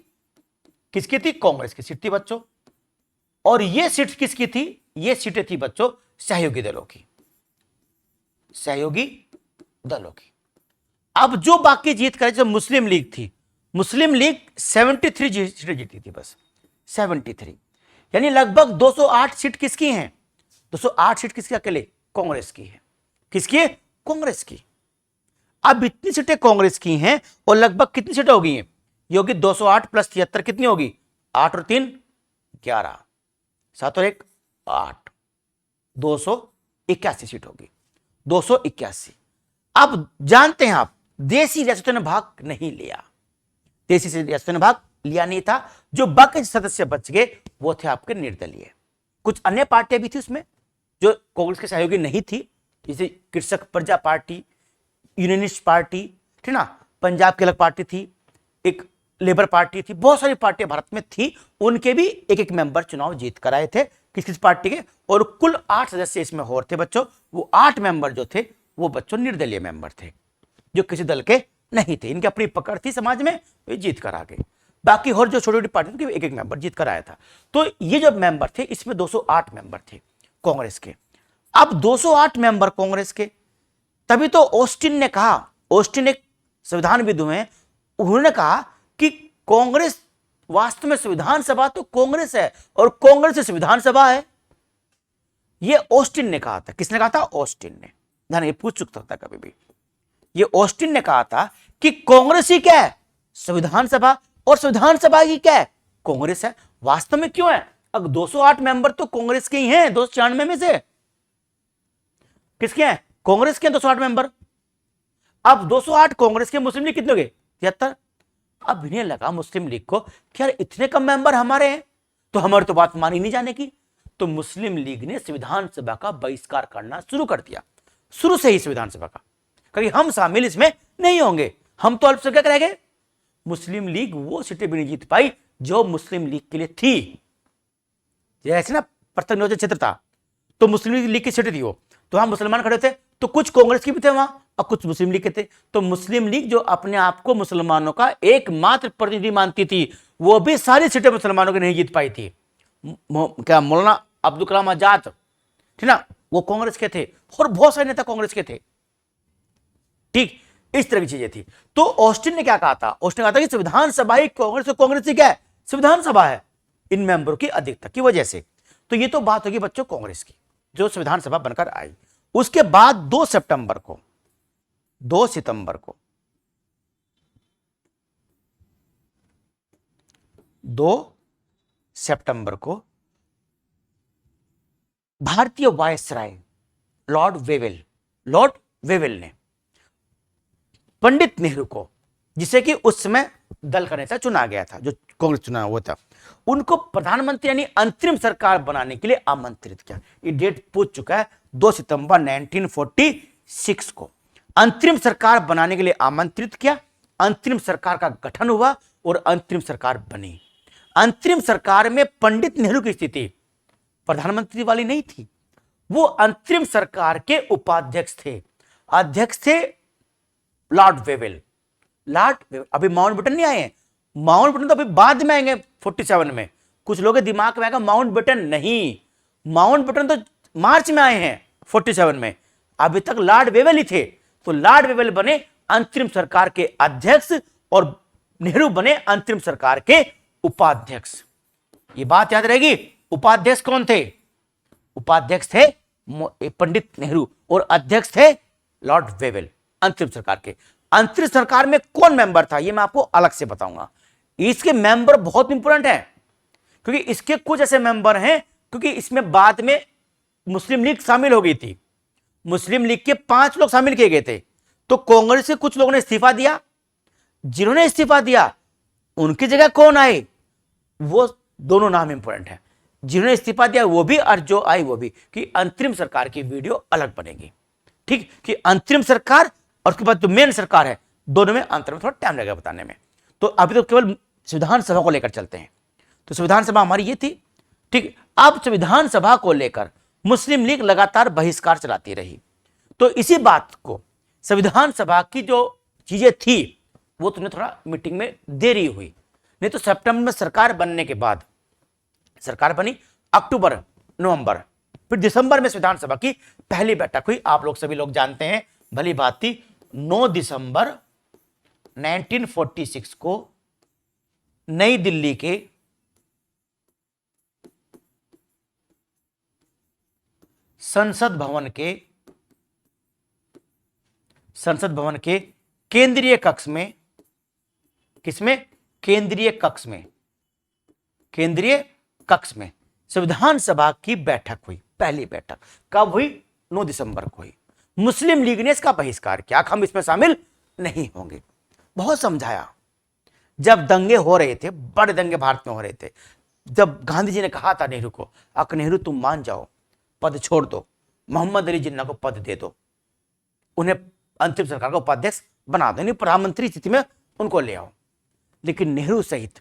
किसकी थी, कांग्रेस की सीट थी बच्चों, और ये सीट किसकी थी, ये सीटें थी बच्चों सहयोगी दलों की, सहयोगी दलों की। अब जो बाकी जीत कर, जो मुस्लिम लीग थी, मुस्लिम लीग 73 सीटें जीती थी बस, 73, यानी लगभग 208 सीट किसकी हैं, 208 सीट किसकी, अकेले कांग्रेस की है। किसकी है, कांग्रेस की। अब इतनी सीटें कांग्रेस की हैं और लगभग कितनी सीटें हो गई हैं, ये होगी 208 प्लस 73 कितनी होगी, 8 और 3 11, 7 और 1 8, 281 सीट होगी, 281। अब जानते हैं आप, देसी रियासतों ने भाग नहीं लिया, देसी रियासतों ने भाग लिया नहीं था। जो बाकी सदस्य बच गए वो थे आपके निर्दलीय। कुछ अन्य पार्टियां भी थी उसमें जो कांग्रेस के सहयोगी नहीं थी, जैसे कृषक प्रजा पार्टी, यूनियनिस्ट पार्टी, ठीक ना, पंजाब की अलग पार्टी थी, एक लेबर पार्टी थी, बहुत सारी पार्टियां भारत में थी, उनके भी एक एक मेंबर चुनाव जीत कर आए थे किस किस पार्टी के, और कुल 8 सदस्य इसमें और थे बच्चों। वो 8 मेंबर जो थे वो बच्चों निर्दलीय मेंबर थे, जो किसी दल के नहीं थे, इनकी अपनी पकड़ थी समाज में, वे जीत कर आ गए। बाकी और जो छोटी छोटी पार्टी थी एक एक मेंबर जीत कर आया था। तो ये जो मेंबर थे इसमें 208 मेंबर थे कांग्रेस के। अब 208 मेंबर कांग्रेस के, तभी तो ऑस्टिन ने कहा, ऑस्टिन एक संविधानविद हैं, उन्होंने कहा कि कांग्रेस वास्तव में संविधान सभा तो कांग्रेस है और कांग्रेस संविधान सभा है। ये ऑस्टिन ने कहा था। किसने कहा था, ऑस्टिन ने। ध्यान, ये पूछ सकता था कभी भी, ये ऑस्टिन ने कहा था कि कांग्रेस ही क्या है, संविधान सभा, और संविधान सभा ही क्या है, कांग्रेस है। वास्तव में क्यों है, अब 208 मेंबर तो कांग्रेस के ही हैं, 296 में से किसके हैं, कांग्रेस के 208 मेंबर। अब 208 कांग्रेस के, मुस्लिम लीग कितने हो गए, 73। अब इन्हें लगा मुस्लिम लीग को कि यार इतने कम मेंबर हमारे हैं, तो हमारी तो बात मानी नहीं जाने की। तो मुस्लिम लीग ने संविधान सभा का बहिष्कार करना शुरू कर दिया, शुरू से ही संविधान सभा का, क्योंकि हम शामिल इसमें नहीं होंगे, हम तो अल्पसंख्यक रह गए। मुस्लिम लीग वो सीटें भी नहीं जीत पाई जो मुस्लिम लीग के लिए थी। जैसे ना पृथक नियोजन क्षेत्र था तो मुस्लिम लीग की सीटें थी वो, तो वहां मुसलमान खड़े थे, तो कुछ कांग्रेस के भी थे वहां और कुछ मुस्लिम लीग के थे। तो मुस्लिम लीग जो अपने आप को मुसलमानों का एकमात्र प्रतिनिधि मानती थी, वो भी सारी सीटें मुसलमानों की नहीं जीत पाई थी। क्या मौलाना अब्दुल कलाम आजाद, ठीक ना, वो कांग्रेस के थे और बहुत सारे नेता कांग्रेस के थे। ठीक इस तरह की चीजें थी। तो ऑस्टिन ने क्या कहा था, ऑस्टिन ने कहा था कि संविधान सभा ही कांग्रेस, कांग्रेस ही क्या है, संविधान सभा है, इन मेंबरों की अधिकता की वजह से। तो ये तो बात होगी बच्चों कांग्रेस की, जो संविधान सभा बनकर आई। उसके बाद 2 सितंबर को 2 सितंबर को भारतीय वायसराय लॉर्ड वेवेल ने पंडित नेहरू को, जिसे कि उस समय दल का नेता चुना गया था, जो कांग्रेस चुना हुआ था, उनको प्रधानमंत्री यानी अंतरिम सरकार बनाने के लिए आमंत्रित किया। ये डेट पूछ चुका है, 2 सितंबर 1946 को अंतरिम सरकार बनाने के लिए आमंत्रित किया। अंतरिम सरकार का गठन हुआ और अंतरिम सरकार बनी। अंतरिम सरकार में पंडित नेहरू की स्थिति प्रधानमंत्री वाली नहीं थी, वो अंतरिम सरकार के उपाध्यक्ष थे। अध्यक्ष थे लॉर्ड वेवेल। अभी माउंटबेटन नहीं आए हैं, माउंटबेटन तो अभी बाद में आएंगे 47 में। कुछ लोगों के दिमाग में आएगा माउंटबेटन, नहीं, माउंटबेटन तो मार्च में आए हैं 47 में, अभी तक लॉर्ड वेवेल ही थे। तो लॉर्ड वेवेल बने अंतरिम सरकार के अध्यक्ष और नेहरू बने अंतरिम सरकार के उपाध्यक्ष। ये बात याद रहेगी। उपाध्यक्ष कौन थे? उपाध्यक्ष थे पंडित नेहरू और अध्यक्ष थे लॉर्ड वेवेल अंतरिम सरकार के। अंतरिम सरकार में कौन मेंबर था ये मैं आपको अलग से बताऊंगा। इसके मेंबर बहुत इंपॉर्टेंट है क्योंकि इसके कुछ ऐसे मेंबर हैं, क्योंकि इसमें बाद में मुस्लिम लीग शामिल हो गई थी। मुस्लिम लीग के 5 लोग शामिल किए गए थे, तो कांग्रेस से कुछ लोगों ने इस्तीफा दिया। जिन्होंने इस्तीफा दिया उनकी जगह कौन आए, वो दोनों नाम इंपॉर्टेंट है। जिन्होंने इस्तीफा दिया वो भी और जो आई वो भी, कि अंतरिम सरकार की वीडियो अलग बनेगी। ठीक, कि अंतरिम सरकार और उसके बाद जो मेन सरकार है, दोनों में अंतर में थोड़ा टाइम लगेगा बताने में। तो अभी तो केवल संविधान सभा को लेकर चलते हैं। तो संविधान सभा हमारी ये थी। ठीक, अब संविधान सभा को लेकर मुस्लिम लीग लगातार बहिष्कार चलाती रही। तो इसी बात को संविधान सभा की जो चीजें थी वो तुमने थोड़ा मीटिंग में देरी हुई, नहीं तो सितंबर में सरकार बनने के बाद, सरकार बनी अक्टूबर नवंबर, फिर दिसंबर में संविधान सभा की पहली बैठक हुई। आप लोग सभी लोग जानते हैं, भली बात थी 9 दिसंबर 1946 को नई दिल्ली के संसद भवन के केंद्रीय कक्ष में, किसमें? केंद्रीय कक्ष में संविधान सभा की बैठक हुई। पहली बैठक कब हुई? 9 दिसंबर को हुई। मुस्लिम लीग ने इसका बहिष्कार किया, हम इसमें शामिल नहीं होंगे। बहुत समझाया। जब दंगे हो रहे थे, बड़े दंगे भारत में हो रहे थे, जब गांधी जी ने कहा था नेहरू को, नेहरू तुम मान जाओ, पद छोड़ दो, मोहम्मद अली जिन्ना को पद दे दो, उन्हें अंतिम सरकार का उपाध्यक्ष बना दो, प्रधानमंत्री स्थिति में उनको ले आओ। लेकिन नेहरू सहित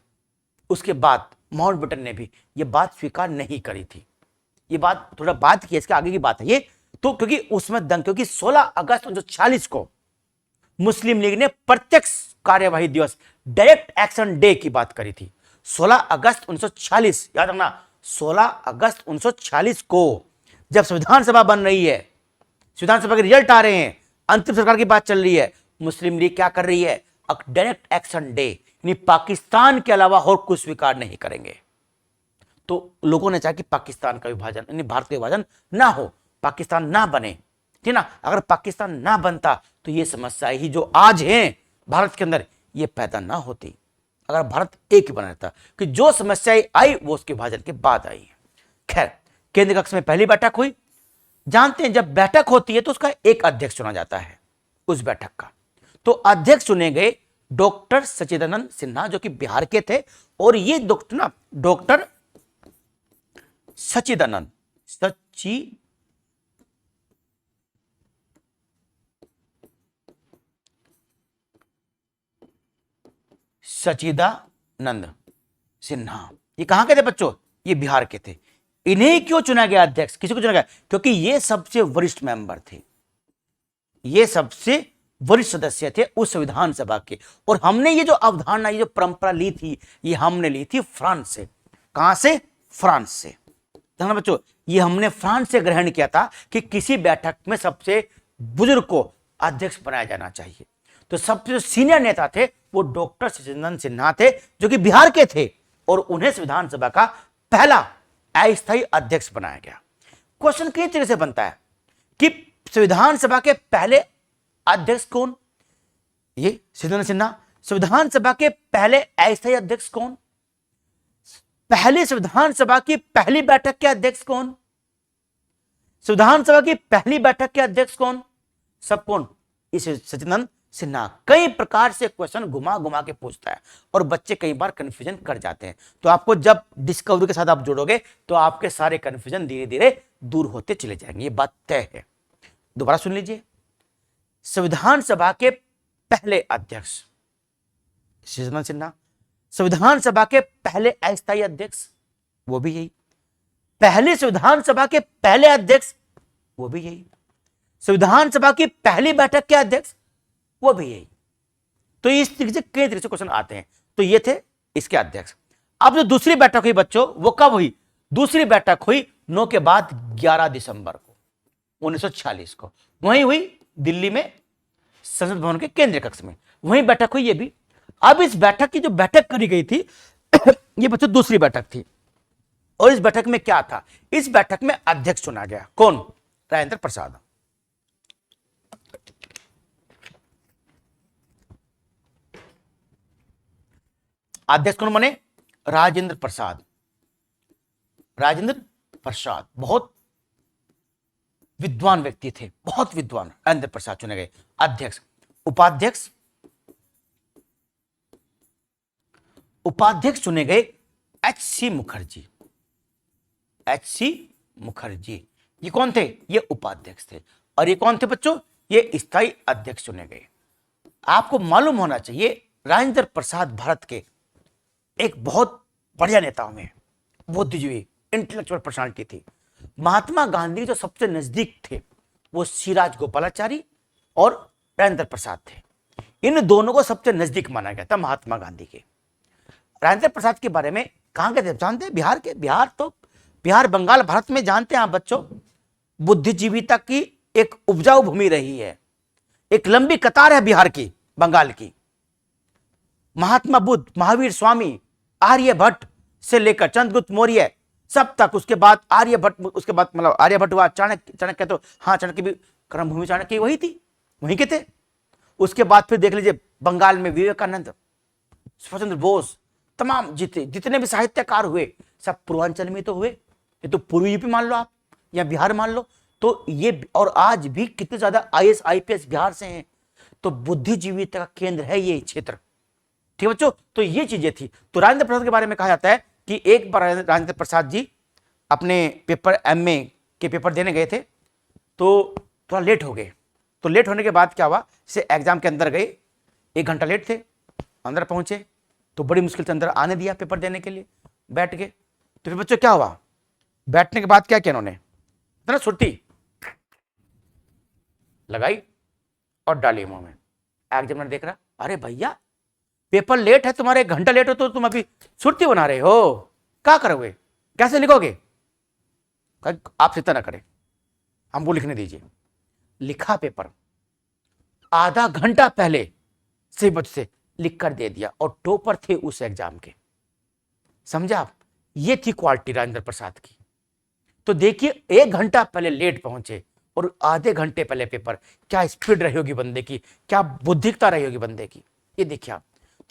उसके बाद माउंटबेटन ने भी यह बात स्वीकार नहीं करी थी। ये बात थोड़ा बात की, इसके आगे की बात है ये तो, क्योंकि उसमें क्योंकि 16 अगस्त 1946 को मुस्लिम लीग ने प्रत्यक्ष कार्यवाही दिवस, डायरेक्ट एक्शन डे की बात करी थी। 16 अगस्त 1946, याद रखना, 16 अगस्त 1946 को जब संविधान सभा बन रही है, संविधान सभा के रिजल्ट आ रहे हैं, अंतिम सरकार की बात चल रही है, मुस्लिम लीग क्या कर रही है? डायरेक्ट एक्शन डे, यानी पाकिस्तान के अलावा और कुछ स्वीकार नहीं करेंगे। तो लोगों ने चाहा कि पाकिस्तान का विभाजन, यानी भारत का विभाजन ना हो, पाकिस्तान ना बने, ठीक ना। अगर पाकिस्तान ना बनता तो ये समस्या ही जो आज है भारत के अंदर, ये पैदा ना होती अगर भारत एक ही बना रहता, कि जो समस्याएं आई वो उसके विभाजन के बाद आई है। खैर, केंद्रीय कक्ष में पहली बैठक हुई। जानते हैं जब बैठक होती है तो उसका एक अध्यक्ष चुना जाता है उस बैठक का। तो अध्यक्ष चुने गए डॉक्टर सच्चिदानंद सिन्हा, जो कि बिहार के थे। और ये डॉक्टर सच्चिदानंद सिन्हा, ये कहां के थे बच्चों? ये बिहार के थे। इन्हें क्यों चुना गया अध्यक्ष? किसी को चुना गया? क्योंकि ये सबसे वरिष्ठ मेंबर थे, ये सबसे वरिष्ठ सदस्य थे उस संविधान सभा के। और हमने ये जो अवधारणा, ये जो परंपरा ली थी, ये हमने ली थी फ्रांस से। कहां से? फ्रांस से। ध्यान बच्चों, ये हमने फ्रांस से ग्रहण किया था कि किसी बैठक में सबसे बुजुर्ग को अध्यक्ष बनाया जाना चाहिए। तो सबसे जो सीनियर नेता थे वो डॉक्टर सच्चिदानंद सिन्हा थे, जो कि बिहार के थे, और उन्हें संविधान सभा का पहला अस्थायी अध्यक्ष बनाया गया। क्वेश्चन कई तरह से बनता है कि संविधान सभा के पहले अध्यक्ष कौन? ये सच्चिदानंद सिन्हा। संविधान सभा के पहले अस्थायी अध्यक्ष कौन? पहले संविधान सभा की पहली बैठक के अध्यक्ष कौन? संविधान सभा की पहली बैठक के अध्यक्ष कौन? सब कौन? इस सच्चिदानंद सिन्हा। कई प्रकार से क्वेश्चन घुमा घुमा के पूछता है और बच्चे कई बार कंफ्यूजन कर जाते हैं। तो आपको जब डिस्कवरी के साथ आप जुड़ोगे तो आपके सारे कंफ्यूजन धीरे धीरे दूर होते चले जाएंगे, ये बात तय है। दोबारा सुन लीजिए, संविधान सभा के पहले अध्यक्ष सच्चिदानंद सिन्हा, संविधान सभा के पहले अस्थायी अध्यक्ष वो भी यही, पहले संविधान सभा के पहले अध्यक्ष वो भी यही, संविधान सभा की पहली बैठक के अध्यक्ष वो भी यही। तो इस तरीके से कई तरह से क्वेश्चन आते हैं। तो ये थे इसके अध्यक्ष। अब जो दूसरी बैठक हुई बच्चों, वो कब हुई? दूसरी बैठक हुई 9 के बाद 11 दिसंबर को 1946 को। वहीं हुई दिल्ली में संसद भवन के केंद्रीय कक्ष में, वहीं बैठक हुई ये भी। अब इस बैठक की जो बैठक करी गई थी ये बच्चों दूसरी बैठक थी, और इस बैठक में क्या था, इस बैठक में अध्यक्ष चुना गया। कौन? राजेंद्र प्रसाद। अध्यक्ष कौन बने? राजेंद्र प्रसाद। राजेंद्र प्रसाद बहुत विद्वान व्यक्ति थे, बहुत विद्वान। राजेंद्र प्रसाद चुने गए अध्यक्ष। उपाध्यक्ष, उपाध्यक्ष चुने गए H.C. मुखर्जी। H.C. मुखर्जी ये कौन थे? ये उपाध्यक्ष थे। और ये कौन थे बच्चों? ये स्थायी अध्यक्ष चुने गए। आपको मालूम होना चाहिए राजेंद्र प्रसाद भारत के एक बहुत बढ़िया नेताओं में, बुद्धिजीवी, इंटेलेक्चुअल पर्सनालिटी थी। महात्मा गांधी जो सबसे नजदीक थे वो शिराज गोपालाचारी और राजेंद्र प्रसाद थे। इन दोनों को सबसे नजदीक माना गया था महात्मा गांधी के। राजेंद्र प्रसाद के बारे में कहां के थे जानते हैं? बिहार के। बिहार बंगाल भारत में जानते हैं आप बच्चों, बुद्धिजीविता की एक उपजाऊ भूमि रही है, एक लंबी कतार है बिहार की, बंगाल की। महात्मा बुद्ध, महावीर स्वामी, आर्यभट्ट से लेकर चंद्रगुप्त मौर्य सब तक, उसके बाद आर्यभट्ट, उसके बाद मतलब आर्यभट्ट हुआ, चाणक्य तो हाँ, चाणक्य भी कर्मभूमि चाणक्य वही थी, वहीं के थे। उसके बाद फिर देख लीजिए बंगाल में विवेकानंद, स्वतंत्र बोस, तमाम जितने भी साहित्यकार हुए सब पूर्वांचल में तो हुए। ये तो पूर्वी यूपी मान लो आप, या बिहार मान लो, तो ये, और आज भी कितने ज्यादा IAS IPS बिहार से हैं। तो बुद्धिजीविता का केंद्र है ये क्षेत्र। ठीक बच्चों, तो ये चीजें थी। तो राजेंद्र प्रसाद के बारे में कहा जाता है कि एक बार राजेंद्र प्रसाद जी अपने पेपर MA के पेपर देने गए थे, तो थोड़ा लेट हो गए। तो लेट होने के बाद क्या हुआ, जैसे एग्जाम के अंदर गए, 1 घंटा लेट थे, अंदर पहुंचे तो बड़ी मुश्किल से अंदर आने दिया पेपर देने के लिए, बैठ गए। तो फिर बच्चों क्या हुआ, बैठने के बाद क्या किया उन्होंने, इतना सुर्ती लगाई और डाली मुंह में। एग्जामिनर देख रहा, अरे भैया पेपर लेट है तुम्हारे, 1 घंटा लेट हो तो तुम अभी सुर्ती बना रहे हो, क्या करोगे, कैसे लिखोगे? आप चिंता ना करें, हमको लिखने दीजिए। लिखा पेपर, आधा घंटा पहले से बच्चे से लिख कर दे दिया, और टॉपर थे उस एग्जाम के। समझा आप? ये थी क्वालिटी राजेंद्र प्रसाद की। तो देखिए 1 घंटा पहले लेट पहुंचे और आधे घंटे पहले पेपर, क्या स्पीड रही होगी बंदे की, क्या बुद्धिकता रही होगी बंदे की, ये देखिए आप।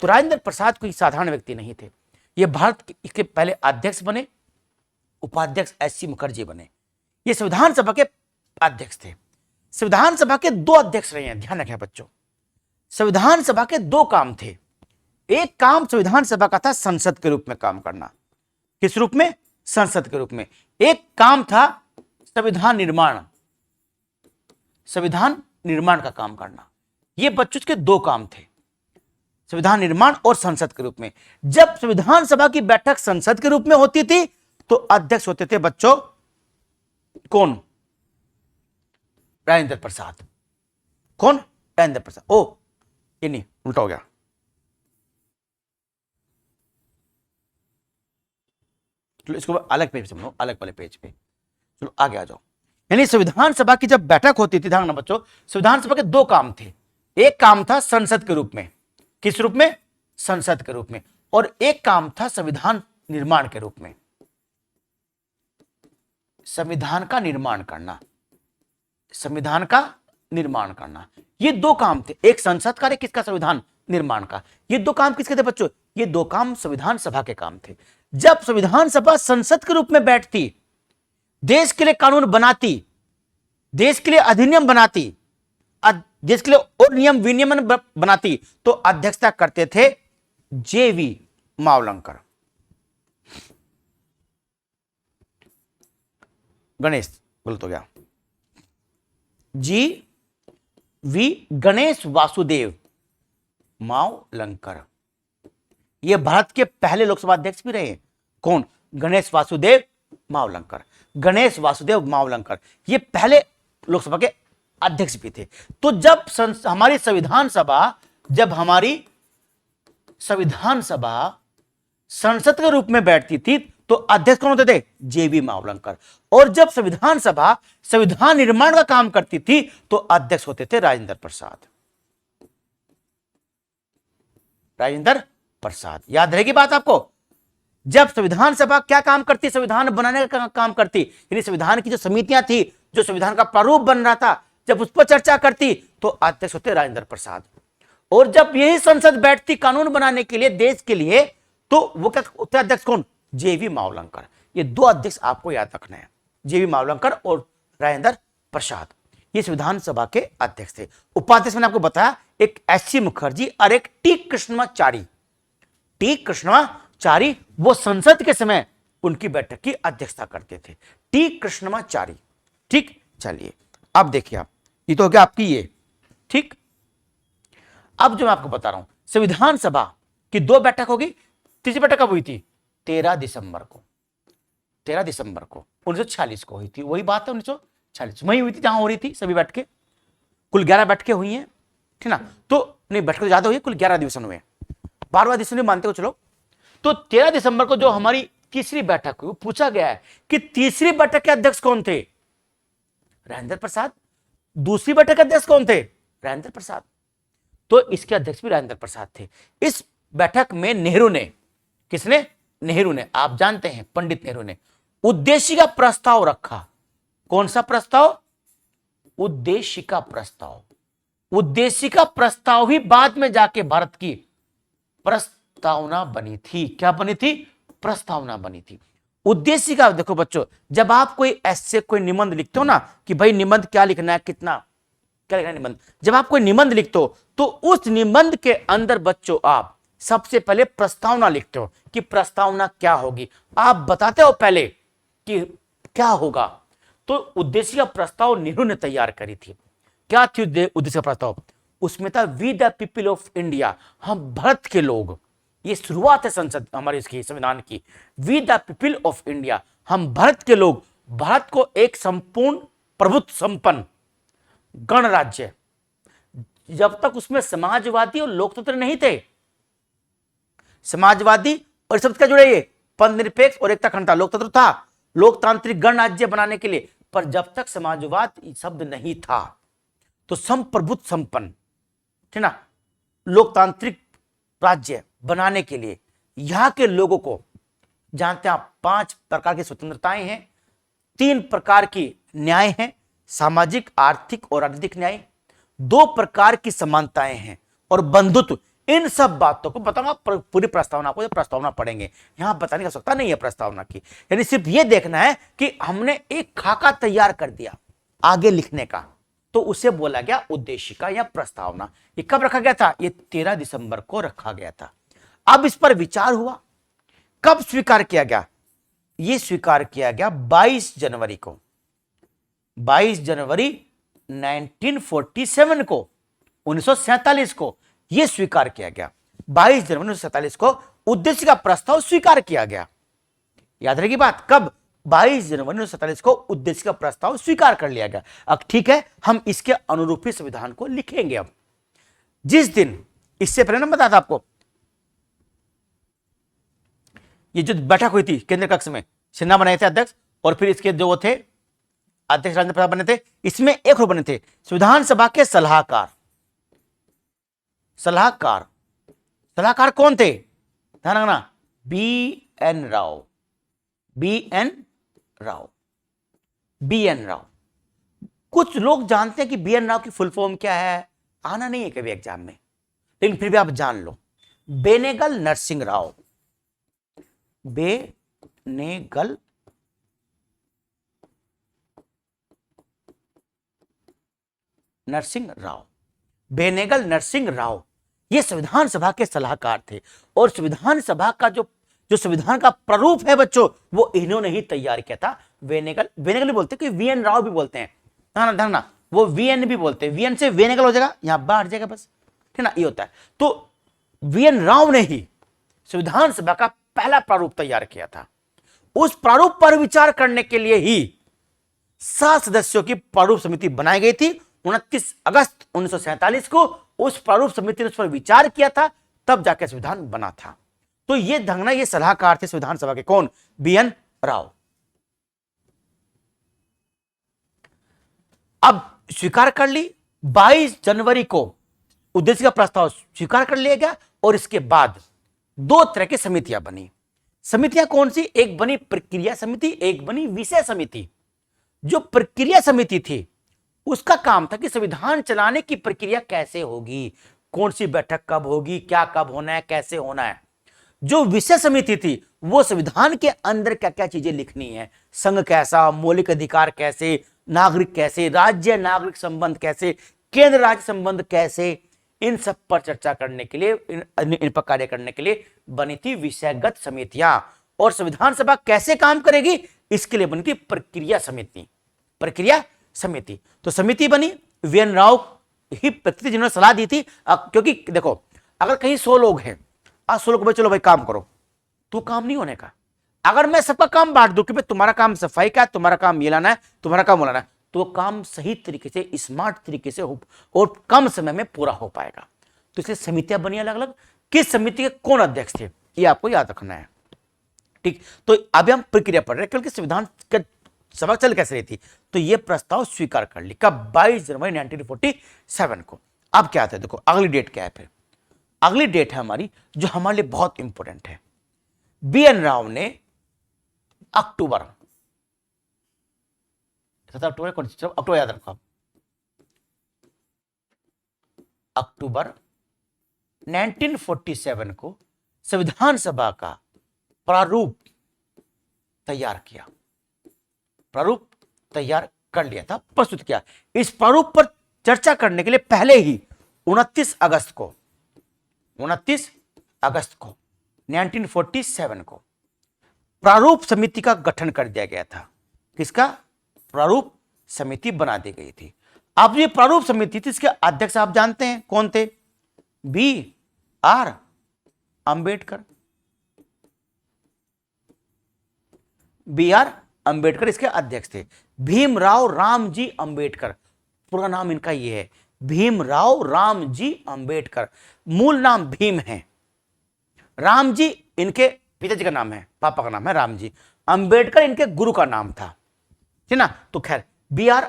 तो राजेंद्र प्रसाद कोई साधारण व्यक्ति नहीं थे। ये भारत के पहले अध्यक्ष बने, उपाध्यक्ष H.C. मुखर्जी बने। ये संविधान सभा के अध्यक्ष थे। संविधान सभा के 2 अध्यक्ष रहे हैं, ध्यान रखें बच्चों। संविधान सभा के 2 काम थे। एक काम संविधान सभा का था संसद के रूप में काम करना। किस रूप में? संसद के रूप में। एक काम था संविधान निर्माण, संविधान निर्माण का काम करना। ये बच्चों के 2 काम थे, संविधान निर्माण और संसद के रूप में। जब संविधान सभा की बैठक संसद के रूप में होती थी तो अध्यक्ष होते थे बच्चों कौन? राजेंद्र प्रसाद। कौन? राजेंद्र प्रसाद। ओ ये नहीं, उल्टा हो गया। चलो इसको अलग पेज पे समझो, अलग वाले पेज पे। चलो आगे आ जाओ। यानी संविधान सभा की जब बैठक होती थी, ध्यान रखना बच्चों, संविधान सभा के 2 काम थे। एक काम था संसद के रूप में। किस रूप में? संसद के रूप में। और एक काम था संविधान निर्माण के रूप में, संविधान का निर्माण करना, संविधान का निर्माण करना। ये 2 काम थे, एक संसद का, एक किसका? संविधान निर्माण का। ये 2 काम किसके थे बच्चों? ये 2 काम संविधान सभा के काम थे। जब संविधान सभा संसद के रूप में बैठती, देश के लिए कानून बनाती, देश के लिए अधिनियम बनाती, देश के लिए और नियम विनियमन बनाती, तो अध्यक्षता करते थे JV मावलंकर। गणेश गलत हो गया, JV गणेश वासुदेव मावलंकर। ये भारत के पहले लोकसभा अध्यक्ष भी रहे। कौन? गणेश वासुदेव मावलंकर। गणेश वासुदेव मावलंकर ये पहले लोकसभा के अध्यक्ष भी थे। तो जब हमारी संविधान सभा संसद के रूप में बैठती थी तो अध्यक्ष कौन होते थे? JV मावलंकर। और जब संविधान सभा संविधान निर्माण का काम करती थी तो अध्यक्ष होते थे राजेंद्र प्रसाद। राजेंद्र प्रसाद। याद रहेगी बात आपको। जब संविधान सभा क्या काम करती, संविधान बनाने का काम करती, यानी संविधान की जो समितियां थी, जो संविधान का प्रारूप बन रहा था, जब उस पर चर्चा करती तो अध्यक्ष होते राजेंद्र प्रसाद। और जब यही संसद बैठती कानून बनाने के लिए देश के लिए, तो वो क्या होते अध्यक्ष कौन, जेवी मावलंकर। ये दो अध्यक्ष आपको याद रखना है, जेवी मावलंकर और राजेंद्र प्रसाद, ये संविधान सभा के अध्यक्ष थे। उपाध्यक्ष मैंने आपको बताया एक एस.सी. मुखर्जी और एक टी कृष्णमाचारी। टी कृष्णमाचारी वो संसद के समय उनकी बैठक की अध्यक्षता करते थे, टी कृष्णमाचारी। ठीक, चलिए अब देखिए आप, ये तो हो गया आपकी ये। ठीक, अब जो मैं आपको बता रहा हूं, संविधान सभा की दो बैठक होगी। तीसरी बैठक कब हुई थी, 13 दिसंबर को, 13 दिसंबर को 1946 को हुई थी। वही बात है, 1946 वही हुई थी जहां हो रही थी सभी बैठकें। कुल 11 बैठकें हुई हैं, ठीक ना। तो नहीं, बैठकें ज्यादा हुई, कुल 11 अधिवेशन हुए, 12वां अधिवेशन मानते हो चलो। तो 13 दिसंबर को जो हमारी तीसरी बैठक हुई, पूछा गया है कि तीसरी बैठक के अध्यक्ष कौन थे, राजेंद्र प्रसाद। दूसरी बैठक के अध्यक्ष कौन थे, राजेंद्र प्रसाद। तो इसके अध्यक्ष भी राजेंद्र प्रसाद थे। इस बैठक में नेहरू ने, किसने, नेहरू ने, आप जानते हैं पंडित नेहरू ने उद्देशिका प्रस्ताव रखा। कौन सा प्रस्ताव, उद्देशिका प्रस्ताव। उद्देशिका प्रस्ताव ही बाद में जाके भारत की प्रस्तावना बनी थी। क्या बनी थी, प्रस्तावना बनी थी। उद्देशिका, देखो बच्चों, जब आप कोई ऐसे कोई निबंध लिखते हो ना कि भाई निबंध क्या लिखना है, कितना क्या लिखना है निबंध, जब आप कोई निबंध लिखते हो तो उस निबंध के अंदर बच्चों आप सबसे पहले प्रस्तावना लिखते हो कि प्रस्तावना क्या होगी, आप बताते हो पहले कि क्या होगा। तो उद्देशिका प्रस्ताव नेहरू ने तैयार करी थी। क्या थी उद्देशिका प्रस्ताव, उसमें था we the people of India, हम भारत के लोग। ये शुरुआत है संसद हमारे इसकी संविधान की, we the people of India, हम भारत के लोग, भारत को एक संपूर्ण प्रभुत्व संपन्न गणराज्य। जब तक उसमें समाजवादी और लोकतंत्र नहीं थे, समाजवादी और शब्द क्या जुड़े, ये पदनिरपेक्ष और एकता अखंडता, लोकतंत्र था, लोकतांत्रिक गणराज्य बनाने के लिए। पर जब तक समाजवाद शब्द नहीं था तो संप्रभुत्व संपन्न, ठीक ना, लोकतांत्रिक राज्य बनाने के लिए यहां के लोगों को, जानते हैं आप, 5 प्रकार की स्वतंत्रताएं हैं, 3 प्रकार की न्याय हैं, सामाजिक, आर्थिक और राजनीतिक न्याय, 2 प्रकार की समानताएं हैं और बंधुत्व। इन सब बातों को बताऊंगा पूरी प्रस्तावना को, प्रस्तावना पढ़ेंगे, यहां बताने की आवश्यकता नहीं है प्रस्तावना की। यानी सिर्फ यह देखना है कि हमने एक खाका तैयार कर दिया आगे लिखने का, तो उसे बोला गया उद्देशिका या प्रस्तावना। ये कब रखा गया था, ये 13 दिसंबर को रखा गया था। अब इस पर विचार हुआ, कब स्वीकार किया गया, यह स्वीकार किया गया 22 जनवरी को, 22 जनवरी 1947 को, 1947 को यह स्वीकार किया गया। 22 जनवरी 1947 को उद्देशिका प्रस्ताव स्वीकार किया गया। याद रहेगी बात, कब, 22 जनवरी 1947 को उद्देशिका प्रस्ताव स्वीकार कर लिया गया। अब ठीक है, हम इसके अनुरूपी संविधान को लिखेंगे। अब जिस दिन, इससे पहले ना बताया आपको, ये जो बैठक हुई थी केंद्रीय कक्ष में, सिन्हा बनाए थे अध्यक्ष, और फिर इसके जो वो थे अध्यक्ष राजेंद्र प्रसाद बने थे। इसमें एक और बने थे संविधान सभा के सलाहकार। सलाहकार, सलाहकार कौन थे, ध्यान रखना, BN. Rao, BN. Rao, BN. Rao. कुछ लोग जानते हैं कि बी.एन. राव की फुल फॉर्म क्या है, आना नहीं है कभी एग्जाम में, लेकिन फिर भी आप जान लो, बेनेगल नरसिंह राव, बेनेगल नरसिंह राव, बेनेगल नरसिंह राव, ये संविधान सभा के सलाहकार थे। और संविधान सभा का जो संविधान का प्रारूप है बच्चों, वो इन्होंने ही तैयार किया था। बेनेगल भी बोलते हैं, वी.एन. राव भी बोलते हैं, ध्यान, वो वी.एन. भी बोलते हैं, वी.एन. से बेनेगल हो जाएगा, यहां बाहर जाएगा बस, ठीक ना, ये होता है। तो वी.एन. राव ने ही संविधान सभा का पहला प्रारूप तैयार किया था। उस प्रारूप पर विचार करने के लिए ही 7 सदस्यों की प्रारूप समिति बनाई गई थी। 29 अगस्त 1947 को उस प्रारूप समिति ने उस पर विचार किया था, तब जाकर संविधान बना था। तो ये ढंगना, ये सलाहकार थे संविधान सभा के, कौन, बी.एन. राव। अब स्वीकार कर ली, 22 जनवरी को उद्देशिका प्रस्ताव स्वीकार कर लिया गया और इसके बाद दो तरह की समितियां बनी। समितियां कौन सी? एक बनी प्रक्रिया समिति, एक बनी विषय समिति। जो प्रक्रिया समिति थी उसका काम था कि संविधान चलाने की प्रक्रिया कैसे होगी, कौन सी बैठक कब होगी, क्या कब होना है, कैसे होना है। जो विषय समिति थी वो संविधान के अंदर क्या क्या चीजें लिखनी है, संघ कैसा, मौलिक अधिकार कैसे, नागरिक कैसे, राज्य नागरिक संबंध कैसे, केंद्र राज्य संबंध कैसे, इन सब पर चर्चा करने के लिए, इन पर कार्य करने के लिए बनी थी विषयगत समितियां। और संविधान सभा कैसे काम करेगी इसके लिए बनी थी प्रक्रिया समिति। प्रक्रिया समिति तो समिति बनी, वीएन राव ही प्रतिनिधि जिन्होंने सलाह दी थी। क्योंकि देखो अगर कहीं 100 लोग हैं, आज 100 लोग भाई चलो भाई काम करो, तो काम नहीं होने का। अगर मैं सबका काम बांट दूं कि भाई तुम्हारा काम सफाई का, तुम्हारा काम ये लाना है, तुम्हारा काम वो लाना है, तो काम सही तरीके से, स्मार्ट तरीके से हो और कम समय में पूरा हो पाएगा। तो इसलिए समितियां बनी अलग अलग। किस समिति के कौन अध्यक्ष थे ये आपको याद रखना है। ठीक, तो अभी हम प्रक्रिया पढ़ रहे हैं, क्योंकि संविधान का सभा चल कैसे रही थी। तो यह प्रस्ताव स्वीकार कर ली कब? 22 जनवरी 1947 को। अब क्या आता है देखो, अगली डेट क्या है फिर? अगली डेट है हमारी जो हमारे लिए बहुत इंपॉर्टेंट है। बीएन राव ने अक्टूबर, अक्टूबर याद रखो, अक्टूबर 1947 को संविधान सभा का प्रारूप तैयार किया, प्रारूप तैयार कर लिया था, प्रस्तुत किया। इस प्रारूप पर चर्चा करने के लिए पहले ही 29 अगस्त को 1947 को प्रारूप समिति का गठन कर दिया गया था। किसका? प्रारूप समिति बना दी गई थी। अब ये प्रारूप समिति थी, इसके अध्यक्ष आप जानते हैं कौन थे? बी.आर. अंबेडकर। बी.आर. अंबेडकर इसके अध्यक्ष थे। भीमराव रामजी अंबेडकर, पूरा नाम इनका ये है, भीमराव रामजी अंबेडकर। मूल नाम भीम है, रामजी इनके पिताजी का नाम है, पापा का नाम है रामजी, अंबेडकर इनके गुरु का नाम था, ठीक ना। तो खैर बी.आर.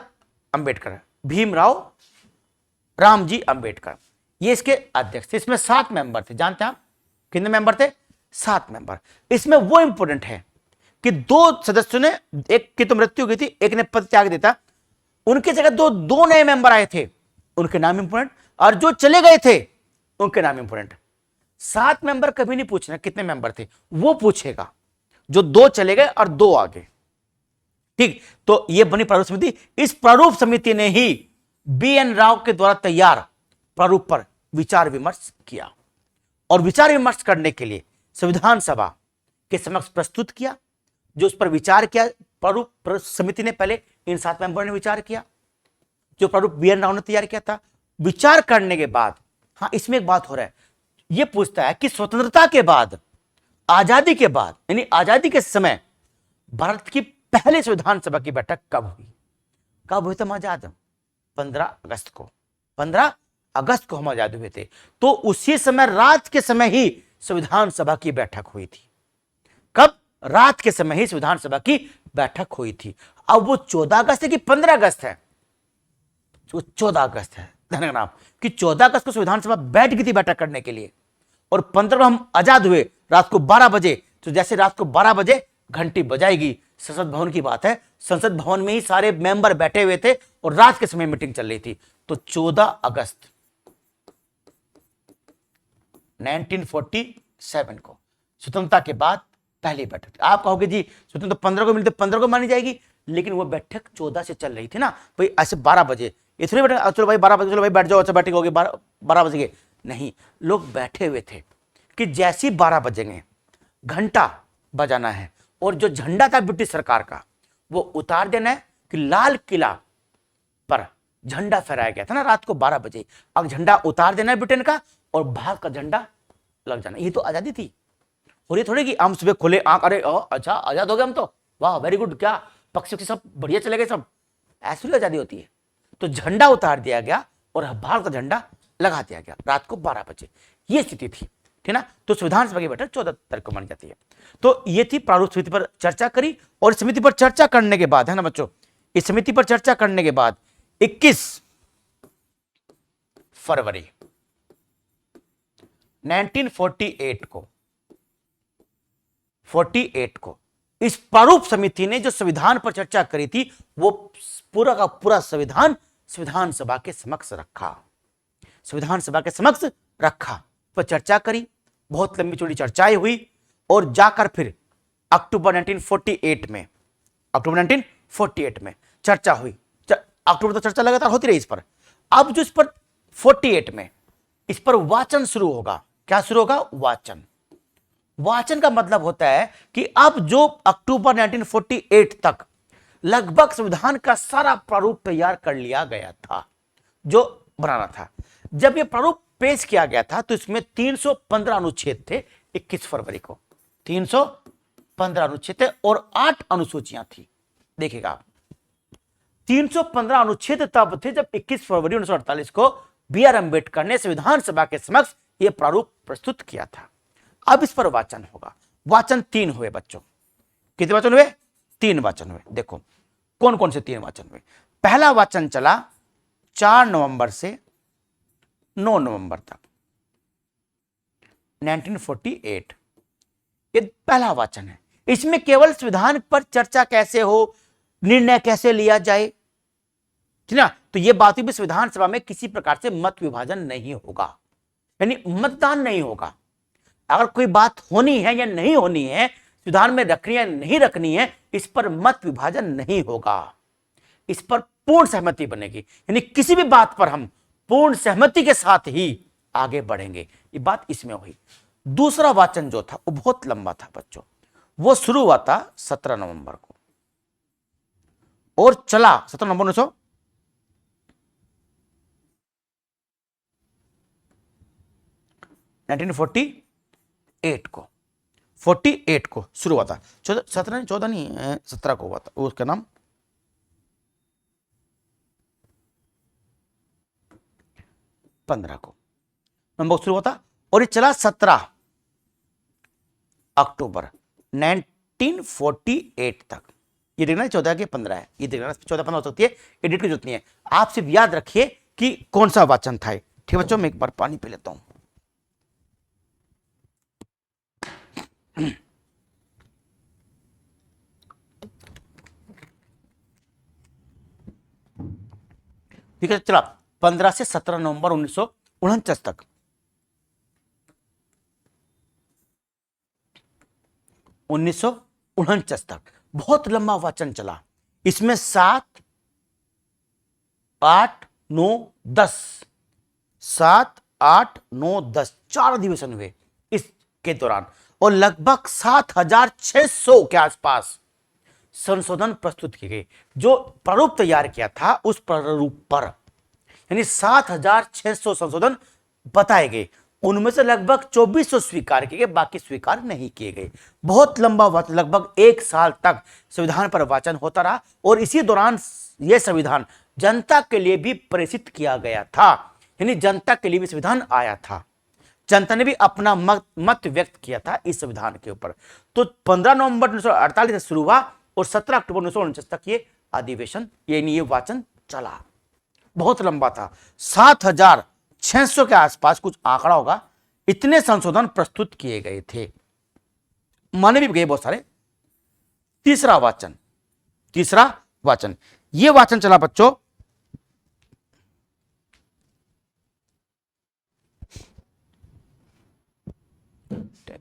अंबेडकर, भीमराव रामजी अंबेडकर, ये इसके अध्यक्ष थे। इसमें 7 मेंबर थे, जानते हैं आप कितने मेंबर थे? 7 मेंबर। इसमें वो इंपॉर्टेंट है कि 2 सदस्यों ने, एक की तो मृत्यु हो गई थी, एक ने पद त्याग देता, उनकी जगह दो नए मेंबर आए थे, उनके नाम इंपॉर्टेंट, और जो चले गए थे उनके नाम इंपॉर्टेंट। 7 मेंबर कभी नहीं पूछना कितने मेंबर थे, वो पूछेगा जो 2 चले गए और 2 आ गए। ठीक, तो ये बनी प्रारूप समिति। इस प्रारूप समिति ने ही बीएन राव के द्वारा तैयार प्रारूप पर विचार विमर्श किया, और विचार विमर्श करने के लिए संविधान सभा के समक्ष प्रस्तुत किया। जो उस पर विचार किया प्रारूप समिति ने, पहले इन 7 मेंबर ने विचार किया, जो प्रारूप बीएन राव ने तैयार किया था। विचार करने के बाद, हाँ इसमें एक बात हो रहा है, यह पूछता है कि स्वतंत्रता के बाद, आजादी के बाद, यानी आजादी के समय भारत की पहले संविधान सभा की बैठक कब हुई? कब हुई? तो हम आजाद 15 अगस्त को, 15 अगस्त को हम आजाद हुए थे। तो उसी समय रात के समय ही संविधान सभा की बैठक हुई थी। कब? रात के समय ही संविधान सभा की बैठक हुई थी। अब वो 14 अगस्त है कि 15 अगस्त है? 14 अगस्त है, ध्यान रखना कि 14 अगस्त को संविधान सभा बैठ गई थी बैठक करने के लिए, और 15 को हम आजाद हुए रात को 12 बजे। तो जैसे रात को 12 बजे घंटी बजाएगी, संसद भवन की बात है, संसद भवन में ही सारे मेंबर बैठे हुए थे और रात के समय मीटिंग चल रही थी। तो 14 अगस्त 1947 को स्वतंत्रता के बाद पहली बैठक। आप कहोगे जी स्वतंत्रता 15 को मिलते, 15 को मानी जाएगी, लेकिन वो बैठक 14 से चल रही थी ना भाई, ऐसे 12 बजे इतने बैठक, चलो भाई 12 बजे, चलो भाई बैठ जाओ, अच्छा बैठक होगी 12 बजे के, नहीं, लोग बैठे हुए थे कि जैसे 12 बजेंगे घंटा बजाना है, और जो झंडा था ब्रिटिश सरकार का वो उतार देना है, कि लाल किला पर झंडा फहराया गया था ना रात को 12 बजे, अब झंडा उतार देना है ब्रिटेन का, और भारत का झंडा लग जाना। ये तो आजादी थी। और ये थोड़ी कि हम सुबह खुले आंख, अरे अच्छा आजाद हो गए हम तो, वाह वेरी गुड, क्या पक्षी सब बढ़िया चले गए सब, ऐसी आजादी होती है। तो झंडा उतार दिया गया और भारत का झंडा लगा दिया गया रात को 12 बजे, ये स्थिति थी, ठीक ना। तो संविधान सभा की बैठक 14 तारीख को मानी जाती है। तो ये थी प्रारूप समिति पर चर्चा करी, और इस समिति पर चर्चा करने के बाद, है ना बच्चों, इस समिति पर चर्चा करने के बाद 21 फरवरी 1948 को 48 को इस प्रारूप समिति ने जो संविधान पर चर्चा करी थी वो पूरा का पूरा संविधान सभा के समक्ष रखा, संविधान सभा के समक्ष रखा, पर चर्चा करी, बहुत लंबी चौड़ी चर्चाएं हुई और जाकर फिर अक्टूबर 1948 में चर्चा हुई। अक्टूबर तक चर्चा लगातार होती रही इस पर। अब जो इस पर 48 में इस पर वाचन शुरू होगा। क्या शुरू होगा? वाचन। वाचन का मतलब होता है कि अब जो अक्टूबर 1948 तक लगभग संविधान का सारा प्रारूप तैयार कर लिया गया था जो बनाना था। जब यह प्रारूप पेश किया गया था तो इसमें 315 अनुच्छेद थे। 21 फरवरी को 315 अनुच्छेद थे और 8 अनुसूचियां थी। देखिएगा आप, 315 अनुच्छेद तब थे जब 21 फरवरी 1948 को बी.आर. अम्बेडकर ने संविधान सभा के समक्ष यह प्रारूप प्रस्तुत किया था। अब इस पर वाचन होगा। वाचन 3 हुए बच्चों। कितने वाचन हुए? 3 वाचन हुए। देखो कौन कौन से 3 वाचन हुए। पहला वाचन चला 4 नवंबर से 9 नवंबर तक 1948। ये पहला वाचन है। इसमें केवल संविधान पर चर्चा कैसे हो, निर्णय कैसे लिया जाए, ठीक ना, तो यह बात भी संविधान सभा में किसी प्रकार से मत विभाजन नहीं होगा, यानी मतदान नहीं होगा। अगर कोई बात होनी है या नहीं होनी है, संविधान में रखनी है नहीं रखनी है, इस पर मत विभाजन नहीं होगा। इस पर पूर्ण सहमति बनेगी, यानी किसी भी बात पर हम पूर्ण सहमति के साथ ही आगे बढ़ेंगे। ये बात इसमें हुई। दूसरा वाचन जो था वो बहुत लंबा था बच्चों। वो शुरू हुआ था 17 नवंबर को और चला 17 नवंबर 1948 को 48 को शुरू हुआ था। 14 नहीं 17 को हुआ था। उसका नाम 15 को नवंबर शुरू हुआ था और ये चला 17 अक्टूबर 1948 तक। ये देखना 14 के 15 है, ये देखना 14-15 हो सकती है, ये डेट की जरूरत नहीं है। आप सिर्फ याद रखिए कि कौन सा वाचन था। ठीक बच्चों, मैं एक बार पानी पी लेता हूं। ठीक है, चला 15 से 17 नवंबर 1949 तक। बहुत लंबा वाचन चला। इसमें 7, 8, 9, 10 7, 8, 9, 10 4 अधिवेशन हुए इसके दौरान और लगभग 7600 के आसपास संशोधन प्रस्तुत किए गए। जो प्रारूप तैयार किया था उस प्रारूप पर यानी 7600 संशोधन बताए गए। उनमें से लगभग 2400 स्वीकार किए गए, बाकी स्वीकार नहीं किए गए। बहुत लंबा वाचन, लगभग 1 साल तक संविधान पर वाचन होता रहा और इसी दौरान यह संविधान जनता के लिए भी प्रेषित किया गया था, यानी जनता के लिए भी संविधान आया था। जनता ने भी अपना मत व्यक्त किया था इस संविधान के ऊपर। तो 15 नवंबर 1948 से शुरू हुआ और 17 अक्टूबर 1949 तक ये अधिवेशन यानी ये वाचन चला। बहुत लंबा था, 7600 के आसपास कुछ आंकड़ा होगा, इतने संशोधन प्रस्तुत किए गए थे, माने भी गए बहुत सारे। तीसरा वाचन ये वाचन चला बच्चों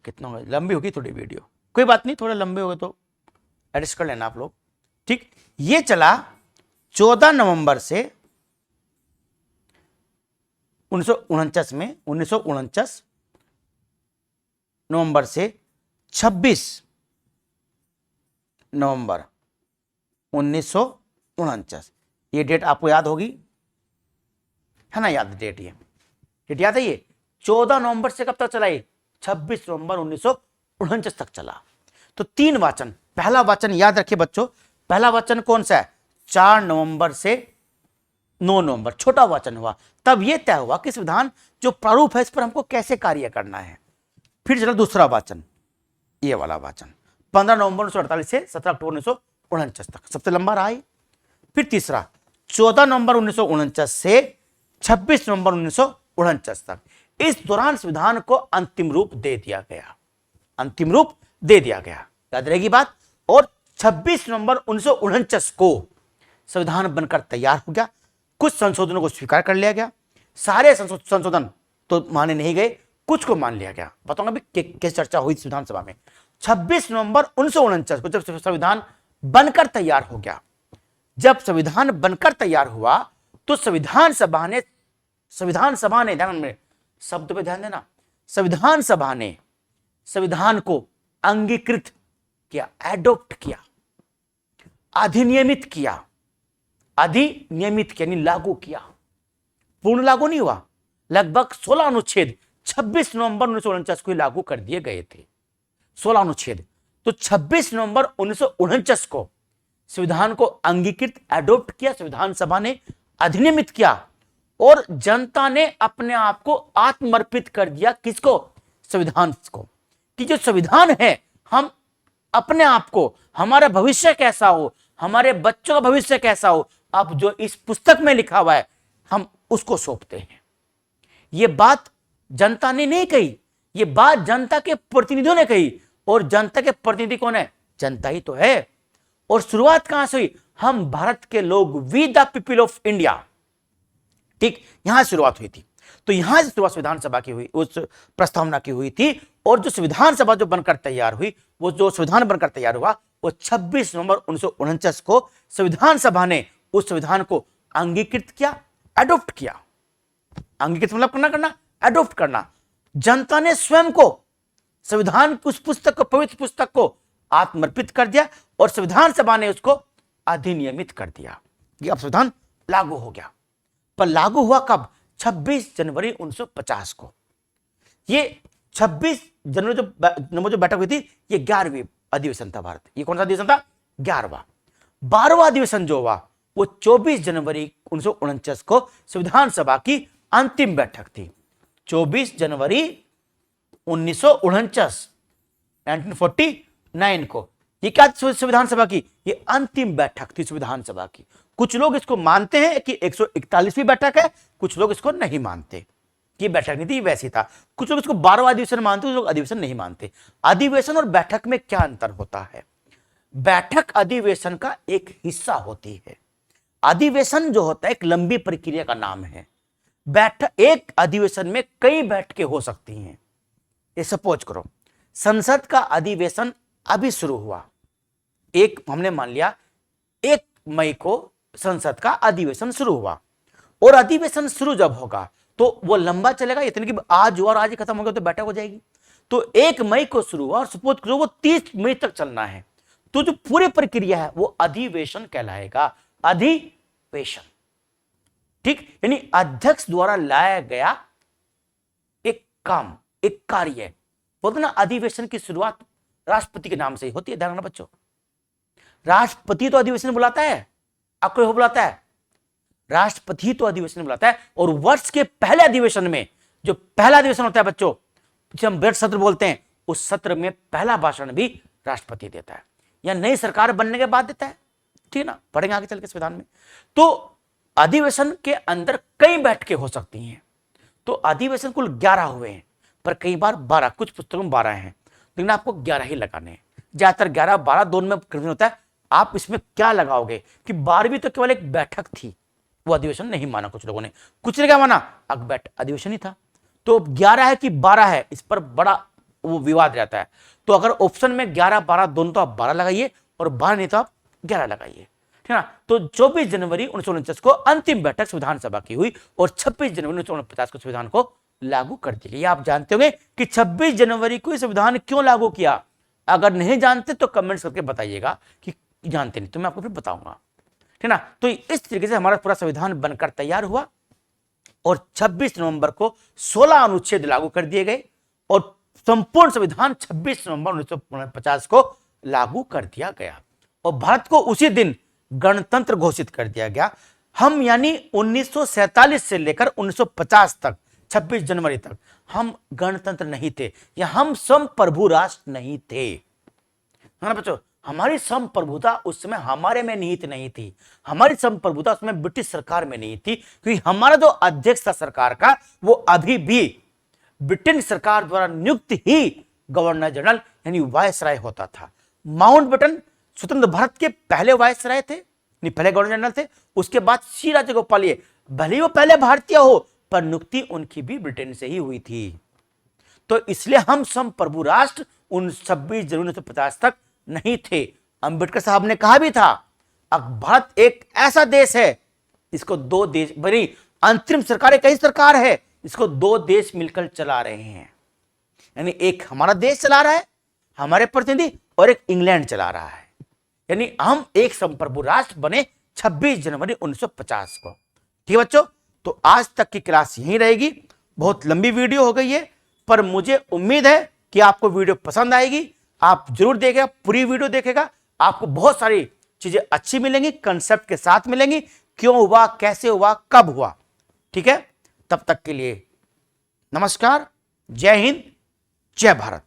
कितना होगा, लंबी होगी थोड़ी वीडियो, कोई बात नहीं, थोड़े लंबे हो गए तो एडजस्ट कर लेना आप लोग। ठीक, ये चला 14 नवंबर से 1949 में 1949 नवंबर से 26 नवंबर 1949। ये डेट आपको याद होगी, है ना? याद डेट, ये डेट याद है। ये 14 नवंबर से कब तक चला? ये 26 नवंबर 1949 तक चला। तो 3 वाचन। पहला वाचन याद रखिए बच्चों, पहला वाचन कौन सा है? 4 नवंबर से 9 नवंबर, छोटा वाचन हुआ। तब यह तय हुआ कि संविधान जो प्रारूप है इस पर हमको कैसे कार्य करना है। फिर चला दूसरा वाचन, ये वाला वाचन 15 नवंबर 1948 से 17 अक्टूबर 1949 तक, सबसे लंबा रहा है। फिर तीसरा 14 नवंबर 1949 से 26 नवंबर 1949 तक, इस दौरान संविधान को अंतिम रूप दे दिया गया, अंतिम रूप दे दिया गया, याद रहेगी बात। और 26 नवंबर 1949 को संविधान बनकर तैयार हो गया। कुछ संशोधनों को स्वीकार कर लिया गया, सारे संशोधन तो माने नहीं गए, कुछ को मान लिया गया। बताऊंगा अभी कैसे चर्चा हुई विधानसभा में। 26 नवंबर 1949 को जब संविधान बनकर तैयार हो गया, जब संविधान बनकर तैयार हुआ तो संविधान सभा ने ध्यान में शब्द पे ध्यान देना, संविधान सभा ने संविधान को अंगीकृत किया, एडॉप्ट किया, अधिनियमित किया, यानी लागू किया। पूर्ण लागू नहीं हुआ, लगभग 16 अनुच्छेद 26 नवंबर 1949 को लागू कर दिए गए थे, 16 अनुच्छेद। तो 26 नवंबर 1949 को संविधान को अंगीकृत, एडॉप्ट किया, संविधान सभा ने अधिनियमित किया और जनता ने अपने आप को आत्मर्पित कर दिया। किसको? संविधान को। कि जो संविधान है, हम अपने आप को, हमारा भविष्य कैसा हो, हमारे बच्चों का भविष्य कैसा हो, अब जो इस पुस्तक में लिखा हुआ है हम उसको सौंपते हैं। यह बात जनता ने नहीं कही, यह बात जनता के प्रतिनिधियों ने कही। और जनता के प्रतिनिधि कौन है? जनता ही तो है। और शुरुआत कहां से हुई? हम भारत के लोग, we the people of India, ठीक, यहां शुरुआत हुई थी। तो यहां से शुरुआत संविधान सभा की हुई, उस प्रस्तावना की हुई थी। और जो संविधान सभा जो बनकर तैयार हुई, वो जो संविधान बनकर तैयार हुआ, वो 26 नवंबर 1949 को संविधान सभा ने उस संविधान को अंगीकृत किया, एडॉप्ट किया। अंगीकृत मतलब करना, एडॉप्ट करना। जनता ने स्वयं को संविधान की उस पुस्तक को, पवित्र पुस्तक को आत्मर्पित कर दिया और संविधान सभा ने उसको अधिनियमित कर दिया। ये अब संविधान लागू हो गया। पर लागू हुआ कब? 26 जनवरी 1950 को। ये 26 जनवरी जो बैठक हुई थी, ये 11वीं अधिवेशन था भारत। ये कौन सा अधिवेशन था? 11वां। 12वां अधिवेशन जो हुआ वो 24 जनवरी 1949 को संविधान सभा की अंतिम बैठक थी। 24 जनवरी 1949 1949 को ये क्या संविधान सभा की? ये अंतिम बैठक थी संविधान सभा की। कुछ लोग इसको मानते हैं कि 141वीं बैठक है, कुछ लोग इसको नहीं मानते कि बैठक नहीं थी, वैसी था। कुछ लोग इसको 12वां अधिवेशन मानते, कुछ लोग अधिवेशन नहीं मानते। अधिवेशन और बैठक में क्या अंतर होता है? बैठक अधिवेशन का एक हिस्सा होती है। अधिवेशन जो होता है एक लंबी प्रक्रिया का नाम है। बैठक, एक अधिवेशन में कई बैठकें हो सकती हैं। ये सपोज करो संसद का अधिवेशन अभी शुरू हुआ, हमने मान लिया 1 मई को संसद का अधिवेशन शुरू हुआ। और अधिवेशन शुरू जब होगा तो वो लंबा चलेगा, इतने कि आज हुआ और आज ही खत्म हो गया तो बैठक हो जाएगी। तो 1 मई को शुरू हुआ और सपोज करो वो 30 मई तक चलना है, तो जो पूरी प्रक्रिया है वो अधिवेशन कहलाएगा। अधिवेशन, ठीक, यानी अध्यक्ष द्वारा लाया गया एक काम, एक कार्य। बोलते ना अधिवेशन की शुरुआत राष्ट्रपति के नाम से ही होती है। ध्यान रखना बच्चों, राष्ट्रपति तो अधिवेशन बुलाता है, आपको बुलाता है, राष्ट्रपति तो अधिवेशन बुलाता है। और वर्ष के पहले अधिवेशन में, जो पहला अधिवेशन होता है बच्चों, जिसे हम बजट सत्र बोलते हैं, उस सत्र में पहला भाषण भी राष्ट्रपति देता है, या नई सरकार बनने के बाद देता है। ठीक है ना, पढ़ेंगे आगे चल के संविधान में। तो अधिवेशन के अंदर कई बैठकें हो सकती हैं। तो अधिवेशन कुल 11 हुए हैं, पर कई बार 12, कुछ पुस्तकों में 12 हैं, लेकिन आपको 11 ही लगाने हैं। ज्यादातर 11, 12 दोनों में कन्फ्यूजन होता है। आप इसमें क्या लगाओगे कि 12वीं तो केवल एक बैठक थी, वो अधिवेशन नहीं माना कुछ लोगों ने, कुछ ने क्या माना, अधिवेशन ही था। तो 11 है कि 12 है, इस पर बड़ा वो विवाद रहता है। तो अगर ऑप्शन में 11, 12 दोनों, तो आप 12 लगाइए, और 12 नहीं तो आप 11 लगाइए, ठीक है ना। तो 24 जनवरी 1949 को अंतिम बैठक संविधान सभा की हुई और 26 जनवरी 1949 को संविधान को लागू कर दिया गया। आप जानते होंगे कि 26 जनवरी को संविधान क्यों लागू किया? अगर नहीं जानते तो कमेंट्स करके बताइएगा कि जानते नहीं, तो मैं आपको फिर बताऊंगा, ठीक है ना। तो इस तरीके से हमारा पूरा संविधान बनकर तैयार हुआ और 26 नवंबर को 16 अनुच्छेद लागू कर दिए गए और संपूर्ण संविधान 26 नवंबर 1950 को लागू कर दिया गया और भारत को उसी दिन गणतंत्र घोषित कर दिया गया। हम यानी 1947 से लेकर 1950 तक, 26 जनवरी तक हम गणतंत्र नहीं थे, या हम संप्रभु राष्ट्र नहीं थे, है ना बच्चों। हमारी संप्रभुता उस समय हमारे में निहित नहीं थी, हमारी संप्रभुता उसमें ब्रिटिश सरकार में नहीं थी, क्योंकि हमारा जो अध्यक्ष था सरकार का, वो अभी भी ब्रिटेन सरकार द्वारा नियुक्त ही गवर्नर जनरल यानी वायसराय होता था। माउंटबेटन स्वतंत्र भारत के पहले वायसराय थे, पहले गवर्नर जनरल थे। उसके बाद सी राजगोपाल, भले ही वो पहले भारतीय हो पर नियुक्ति उनकी भी ब्रिटेन से ही हुई थी। तो इसलिए हम संप्रभु राष्ट्र 26 जनवरी 1950 तक नहीं थे। अंबेडकर साहब ने कहा भी था, अब भारत एक ऐसा देश है, इसको दो देश, बड़ी अंतरिम सरकार कई सरकार है, इसको दो देश मिलकर चला रहे हैं। यानी एक हमारा देश चला रहा है, हमारे प्रतिनिधि, और एक इंग्लैंड चला रहा है। यानी हम एक संप्रभु राष्ट्र बने 26 जनवरी 1950 को। ठीक है बच्चों, तो आज तक की क्लास यहीं रहेगी। बहुत लंबी वीडियो हो गई है, पर मुझे उम्मीद है कि आपको वीडियो पसंद आएगी। आप जरूर देखेगा, पूरी वीडियो देखेगा, आपको बहुत सारी चीजें अच्छी मिलेंगी, कंसेप्ट के साथ मिलेंगी, क्यों हुआ, कैसे हुआ, कब हुआ। ठीक है, तब तक के लिए नमस्कार, जय हिंद, जय भारत।